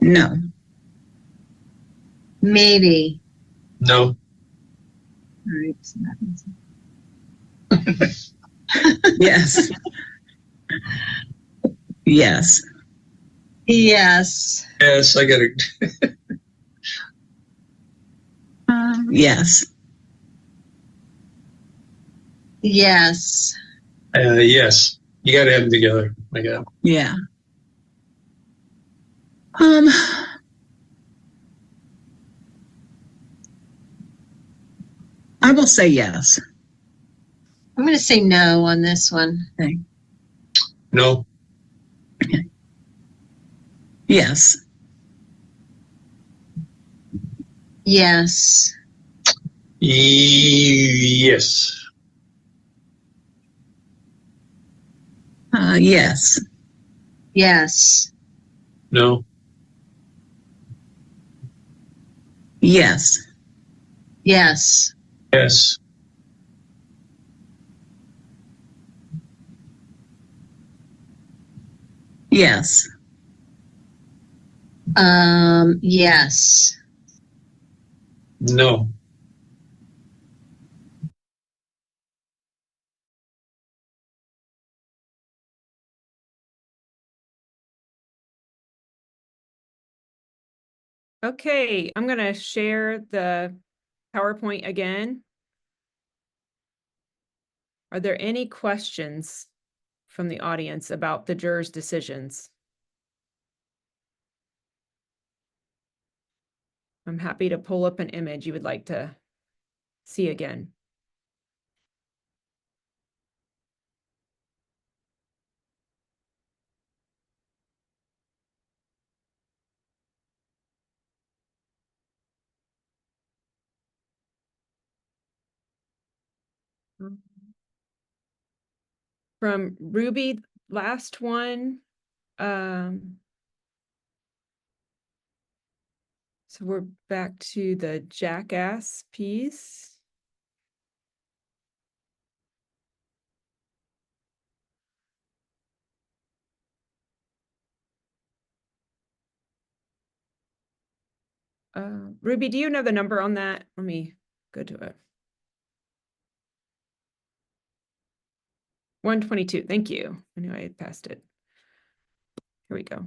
No. Maybe. No. All right. So that means- Yes. Yes. Yes. Yes, I got it. Yes. Yes. Yes. You got to have them together. My God. Yeah. I will say yes. I'm going to say no on this one. Okay. No. Yes. Yes. Yes. Yes. Yes. No. Yes. Yes. Yes. Yes. Yes. No. Okay, I'm gonna share the PowerPoint again. Are there any questions from the audience about the jurors' decisions? I'm happy to pull up an image you would like to see again. From Ruby, last one. So we're back to the jackass piece. Ruby, do you know the number on that? Let me go to it. 122, thank you. I knew I had passed it. Here we go.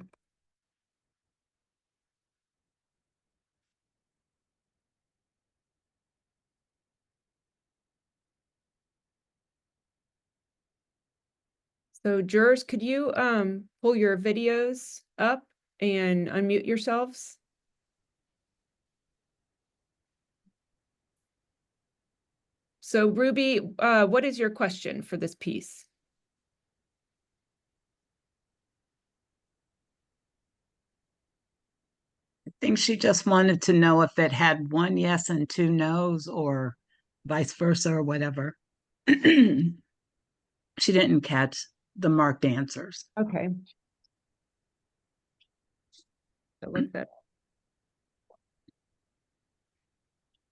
So jurors, could you pull your videos up and unmute yourselves? So Ruby, what is your question for this piece? I think she just wanted to know if it had one yes and two no's or vice versa or whatever. She didn't catch the marked answers. Okay. So look that.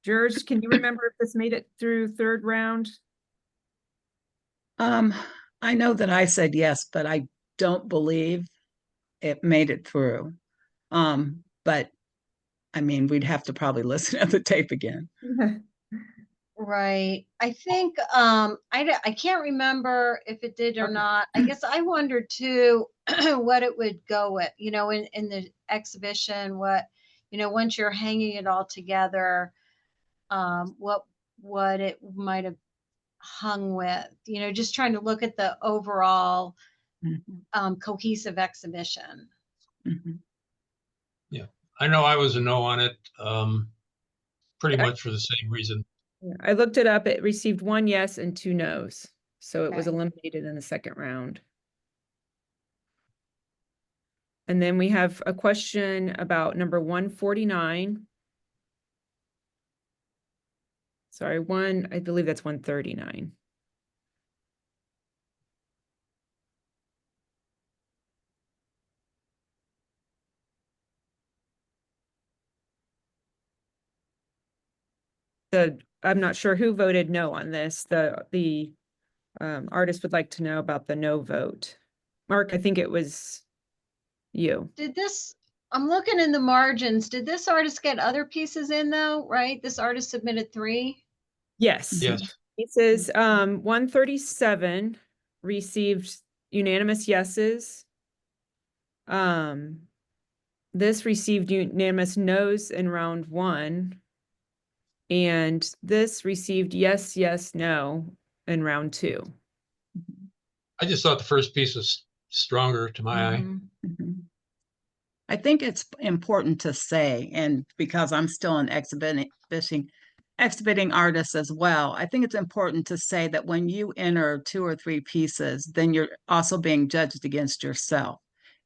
Jurors, can you remember if this made it through third round? I know that I said yes, but I don't believe it made it through. But I mean, we'd have to probably listen to the tape again. Right. I think I can't remember if it did or Okay. not. I guess I wondered too what it would go with, in the exhibition, once you're hanging it all together, what it might have hung with, just trying to look at the overall cohesive exhibition. Mhm. Yeah. I know I was a no on it, pretty Okay. much for the same reason. Yeah, I looked it up. It received one yes and two no's. So it was Okay. eliminated in the second round. And then we have a question about number 149. Sorry, I believe that's 139. I'm not sure who voted no on this. The artist would like to know about the no vote. Mark, I think it was you. I'm looking in the margins. Did this artist get other pieces in though, right? This artist submitted 3. Yes. Yes. Pieces 137 received unanimous yeses. This received unanimous no's in round 1. And this received yes, yes, no in round 2. I just thought the first piece was stronger to my eye. Mhm. I think it's important to say, and because I'm still an exhibiting artist as well, I think it's important to say that when you enter 2 or 3 pieces, then you're also being judged against yourself.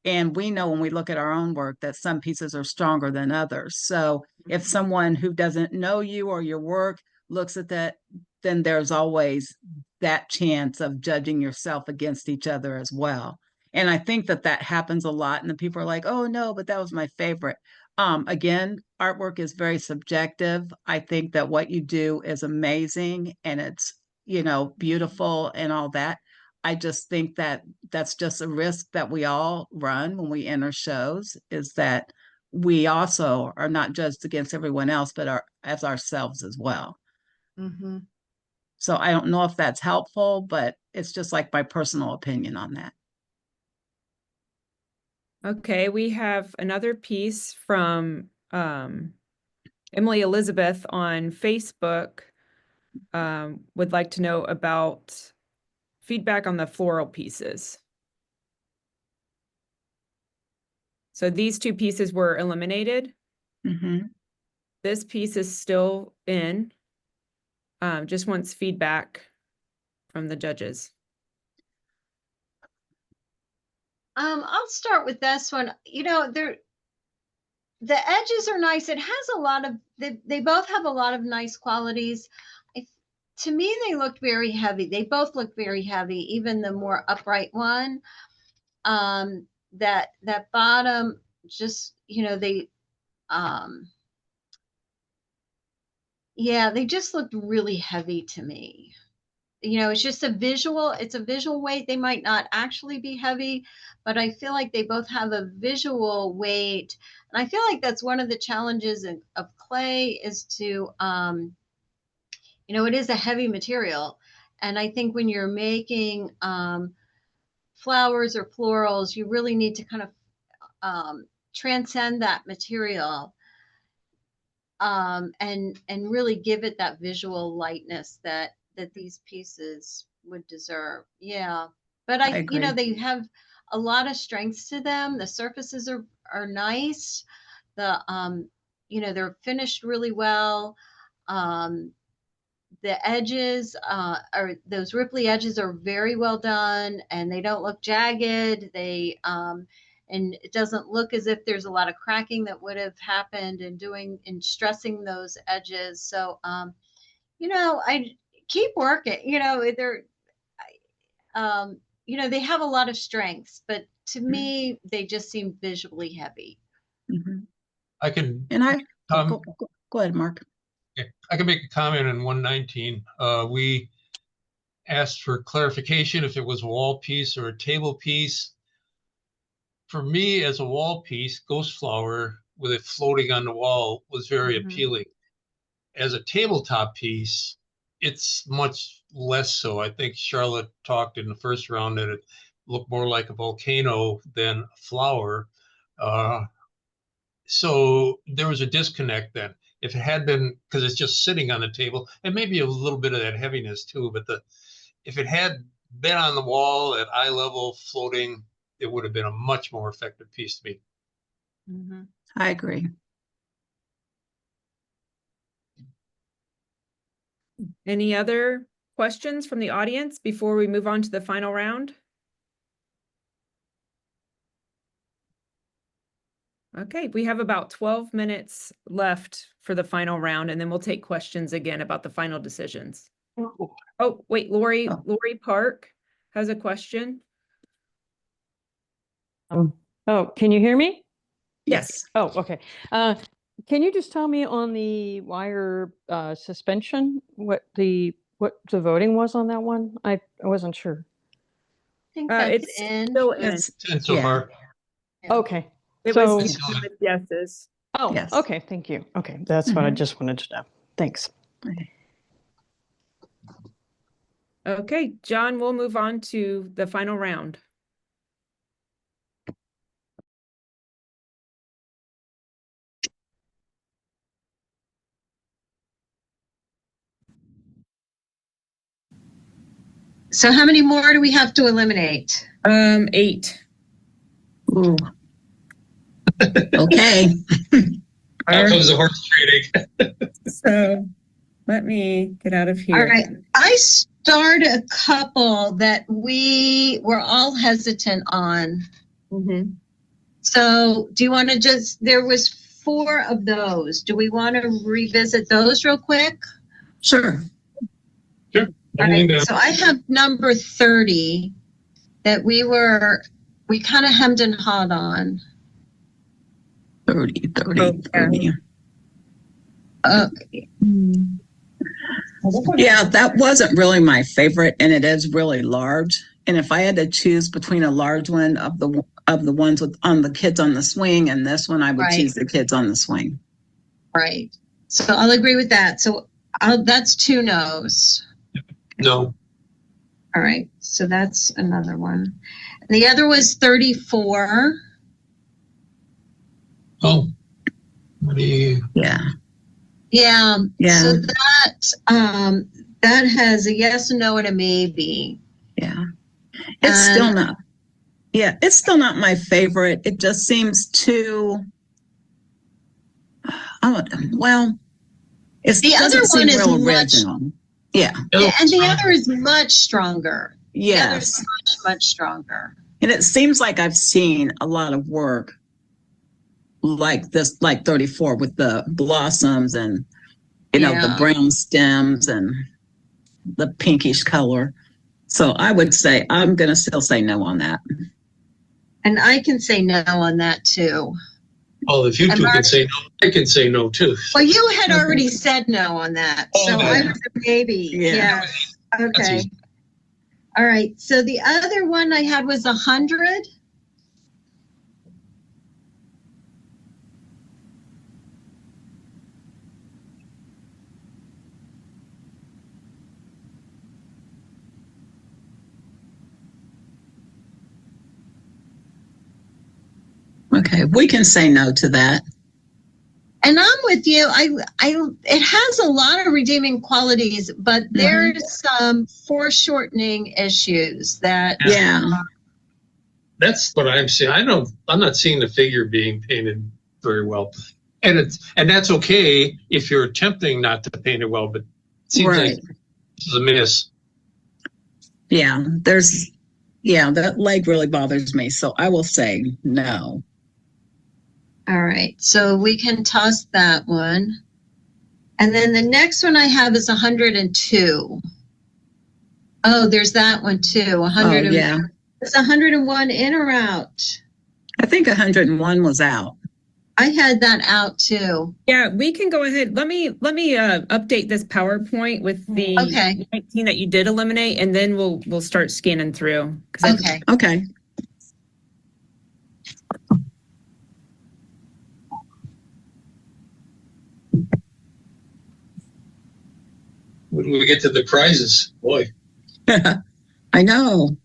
And we know when we look at our own work that some pieces are stronger than others. So if someone who doesn't know you or your work looks at that, then there's always that chance of judging yourself against each other as well. And I think that that happens a lot. And the people are like, oh, no, but that was my favorite. Again, artwork is very subjective. I think that what you do is amazing and it's, beautiful and all that. I just think that that's just a risk that we all run when we enter shows, is that we also are not judged against everyone else, but are as ourselves as well. Mm-hmm. So I don't know if that's helpful, but it's just like my personal opinion on that. Okay, we have another piece from Emily Elizabeth on Facebook. Would like to know about feedback on the floral pieces. So these two pieces were eliminated. Mm-hmm. This piece is still in. Just wants feedback from the judges. I'll start with this one. The edges are nice. It has a lot of, they both have a lot of nice qualities. To me, they looked very heavy. They both look very heavy, even the more upright one. That bottom, just, they just looked really heavy to me. It's just it's a visual weight. They might not actually be heavy, but I feel like they both have a visual weight. And I feel like that's one of the challenges of clay is to, it is a heavy material. And I think when you're making flowers or florals, you really need to kind of transcend that material and really give it that visual lightness that these pieces would deserve. Yeah. But I agree. they have a lot of strengths to them. The surfaces are nice. They're finished really well. The edges are those ripply edges are very well done, and they don't look jagged. They and it doesn't look as if there's a lot of cracking that would have happened in stressing those edges. So I keep working. They have a lot of strengths, but to me, they just seem visually heavy. Mm-hmm. I can. And go ahead, Mark. Okay. I can make a comment on 119. We asked for clarification if it was a wall piece or a table piece. For me, as a wall piece, Ghost Flower with it floating on the wall was very appealing. As a tabletop piece, it's much less so. I think Charlotte talked in the first round that it looked more like a volcano than a flower. So there was a disconnect then. If it had been, because it's just sitting on the table, and maybe a little bit of that heaviness too, but if it had been on the wall at eye level floating, it would have been a much more effective piece to me. Mm-hmm. I agree. Any other questions from the audience before we move on to the final round? Okay, we have about 12 minutes left for the final round, and then we'll take questions again about the final decisions. Oh, wait, Lori Park has a question. Oh, can you hear me? Yes. Oh, okay. Can you just tell me on the wire suspension what the voting was on that one? I wasn't sure. I think that's It's in. still in. It's in so far. Yeah. Okay. It So, was yeses. oh, Yes. okay. Thank you. Okay, that's what I just wanted to know. Thanks. Okay, John, we'll move on to the final round. So how many more do we have to eliminate? 8. Ooh. Okay. How comes the horse trading? So let me get out of here. All right. I started a couple that we were all hesitant on. Mm-hmm. So do you want to there was 4 of those. Do we want to revisit those real quick? Sure. Sure. All right. So I have number 30 that we were we kind of hemmed and hawed on. 30, 30, Oh, yeah. 30. Okay. Yeah, that wasn't really my favorite, and it is really large. And if I had to choose between a large one of the ones with on the kids on the swing and this one, I would Right. choose the kids on the swing. Right. So I'll agree with that. So that's 2 no's. No. All right. So that's another one. The other was 34. Oh. What do you? Yeah. Yeah. Yeah. So that has a yes, a no, and a maybe. Yeah. It's still not. Yeah, it's still not my favorite. It just seems too. Well, it's The other one is real much. original. Yeah. And the other is much stronger. Yes. The other is much, much stronger. And it seems like I've seen a lot of work like this, like 34 with the blossoms and, the brown stems and the pinkish color. So I would say, I'm going to still say no on that. And I can say no on that too. Well, if you two can say no, I can say no too. Well, you had already said no on that. So I was a maybe. Yeah. Okay. All right. So the other one I had was 100. Okay, we can say no to that. And I'm with you. It has a lot of redeeming qualities, but there's some foreshortening issues that. Yeah. That's what I'm saying. I'm not seeing the figure being painted very well. And that's okay if you're attempting not to paint it well, but it seems like this is a miss. Yeah, that leg really bothers me. So I will say no. All right. So we can toss that one. And then the next one I have is 102. Oh, there's that one too. 100. Oh, yeah. It's 101 in or out? I think 101 was out. I had that out too. Yeah, we can go ahead. Let me update this PowerPoint with the 19 that you did eliminate, and then we'll start scanning through. Okay. When we get to the prizes, boy. I know.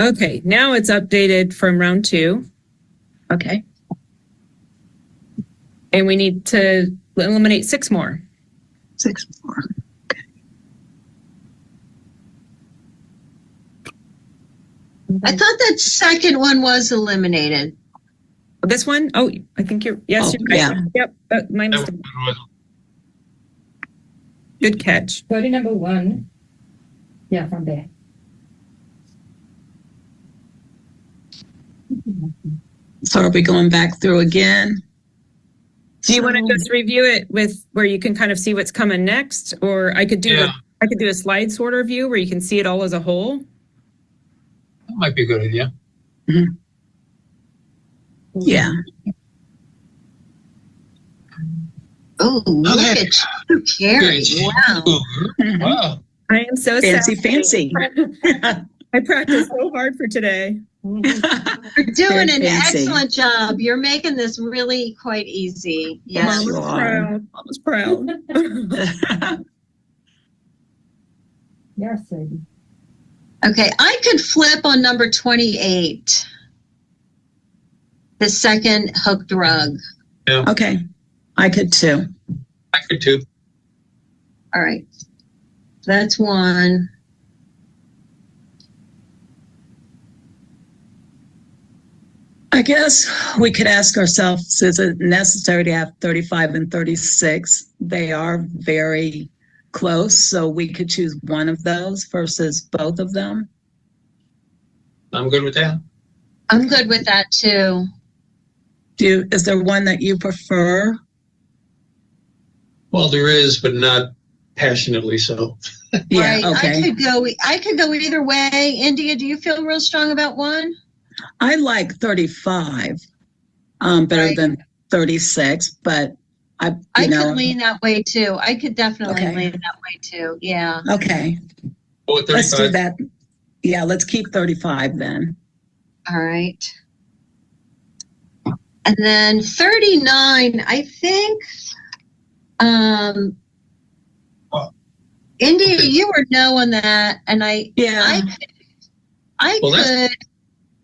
Okay, now it's updated from round 2, Okay. and we need to eliminate 6 more. 6 more. I thought that second one was eliminated. This one? Oh, I think yes, you're right. Yeah. Yep, my mistake. Good catch. Go to number 1. Yeah, from there. So are we going back through again? Do you want to just review it with where you can kind of see what's coming next? Or I could do a slide sorter view where you can see it all as a whole. That might be a good idea. Mm-hmm. Yeah. Oh, look at you, Carrie. Wow. Wow. I am so fancy. I practiced so hard for today. You're doing an excellent job. You're making this really quite easy. Yes. I was proud. Yes, Sadie. Okay, I could flip on number 28. The second hooked rug. Yeah. Okay. I could too. I could too. All right. That's one. I guess we could ask ourselves, is it necessary to have 35 and 36? They are very close, so we could choose one of those versus both of them. I'm good with that. I'm good with that too. Is there one that you prefer? Well, there is, but not passionately so. Yeah, right. okay. I could go either way. India, do you feel real strong about one? I like 35 better than 36, but I could lean that way too. I could definitely lean that way too. Yeah. Okay. Oh, let's do that. Yeah, let's keep 35 then. All right. And then 39, I think, India, you were no on that. And I could.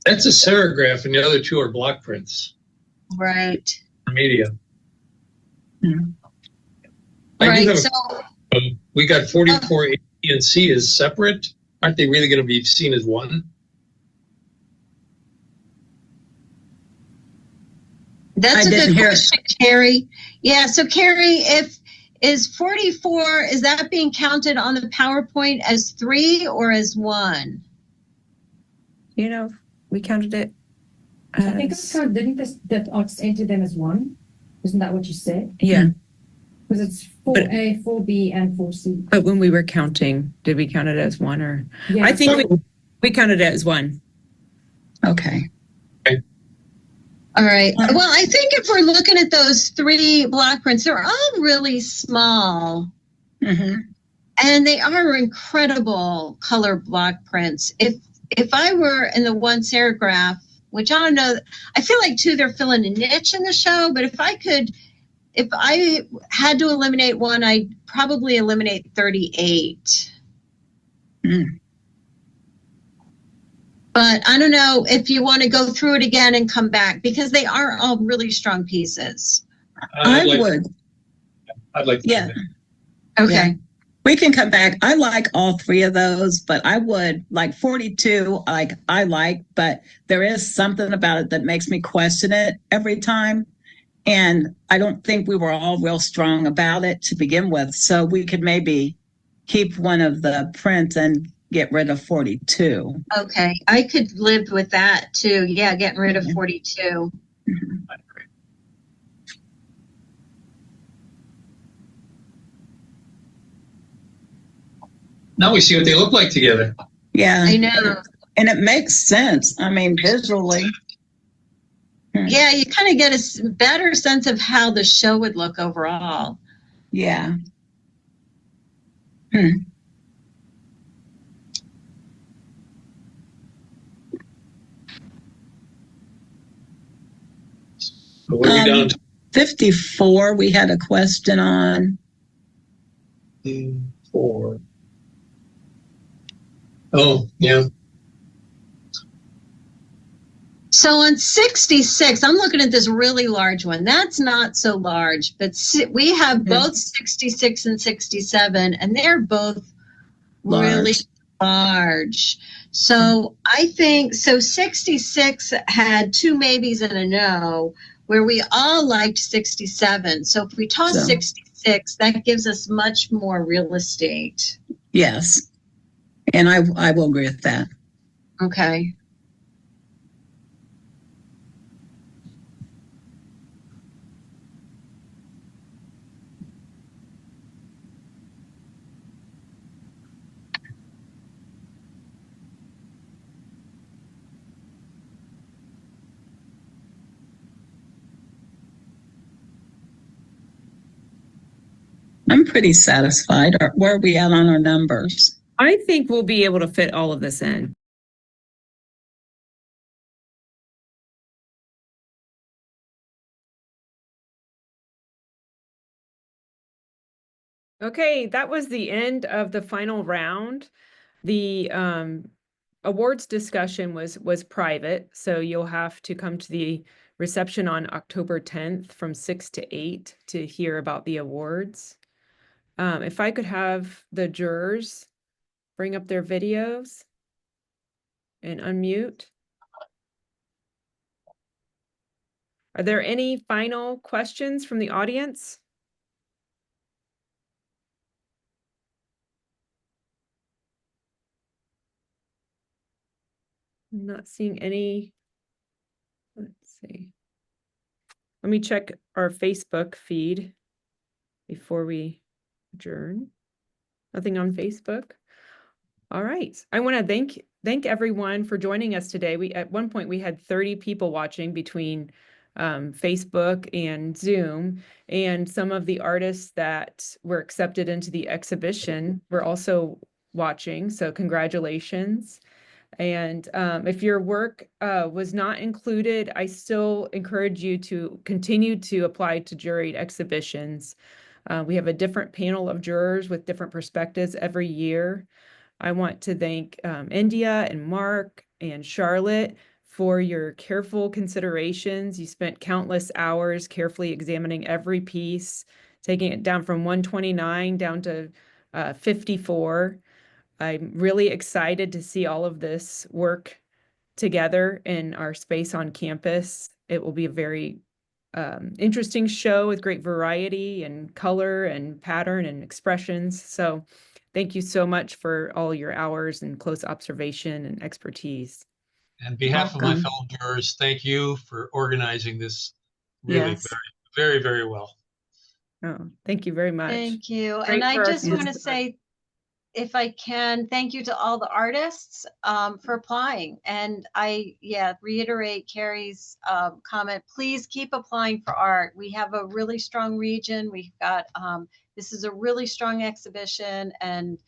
That's a serigraph and the other two are block prints. Right. Media. Mm-hmm. Right. We got 44 A, B, and C as separate. Aren't they really going to be seen as one? That's a good question, Carrie. Yeah, so Carrie, is 44, is that being counted on the PowerPoint as 3 or as 1? You know, we counted it. I think it's counted. Didn't that artist enter them as 1? Isn't that what you said? Yeah. Because it's 4A, 4B, and 4C. But when we were counting, did we count it as 1 or? Yeah. I think we counted it as 1. Okay. All right. Well, I think if we're looking at those 3 block prints, they're all really small. Mm-hmm. And they are incredible color block prints. If I were in the one serigraph, which I don't know, I feel like too they're filling a niche in the show, but if I had to eliminate one, I'd probably eliminate 38. Mm. But I don't know if you want to go through it again and come back because they are all really strong pieces. I would. I'd like to. Yeah. Okay. Yeah. We can come back. I like all 3 of those, but I would like 42. I like, but there is something about it that makes me question it every time. And I don't think we were all real strong about it to begin with. So we could maybe keep one of the prints and get rid of 42. Okay. I could live with that too. Yeah, getting rid of 42. Mm-hmm. Now we see what they look like together. Yeah. I know. And it makes sense. I mean, visually. Yeah, you kind of get a better sense of how the show would look overall. Yeah. So what are we down to? 54, we had a question on. 4. Oh, yeah. So on 66, I'm looking at this really large one. That's not so large, but we have both 66 and 67, and they're both really large. So I think, so 66 had 2 maybes and a no, where we all liked 67. So if we toss 66, that gives us much more real estate. Yes. And I will agree with that. Okay. I'm pretty satisfied. Where are we at on our numbers? I think we'll be able to fit all of this in. Okay, that was the end of the final round. The awards discussion was private, so you'll have to come to the reception on October 10th from 6 to 8 to hear about the awards. If I could have the jurors bring up their videos and unmute. Are there any final questions from the audience? I'm not seeing any. Let's see. Let me check our Facebook feed before we adjourn. Nothing on Facebook. All right. I want to thank everyone for joining us today. At one point we had 30 people watching between Facebook and Zoom, and some of the artists that were accepted into the exhibition were also watching. So congratulations. And if your work was not included, I still encourage you to continue to apply to juried exhibitions. We have a different panel of jurors with different perspectives every year. I want to thank India and Mark and Charlotte for your careful considerations. You spent countless hours carefully examining every piece, taking it down from 129 down to 54. I'm really excited to see all of this work together in our space on campus. It will be a very interesting show with great variety and color and pattern and expressions. So thank you so much for all your hours and close observation and expertise. On behalf of my fellow jurors, thank you for organizing this really very, very well. Oh, thank you very much. Thank you. Great And I for our just want to students. say, if I can, thank you to all the artists for applying. And reiterate Carrie's comment. Please keep applying for art. We have a really strong region. We've got, this is a really strong exhibition, and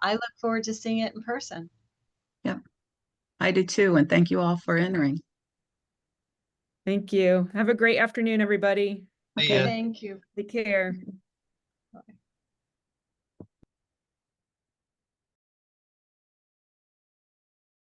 I look forward to seeing it in person. Yep, I do too. And thank you all for entering. Thank you. Have a great afternoon, everybody. Okay. Thank you. Take care.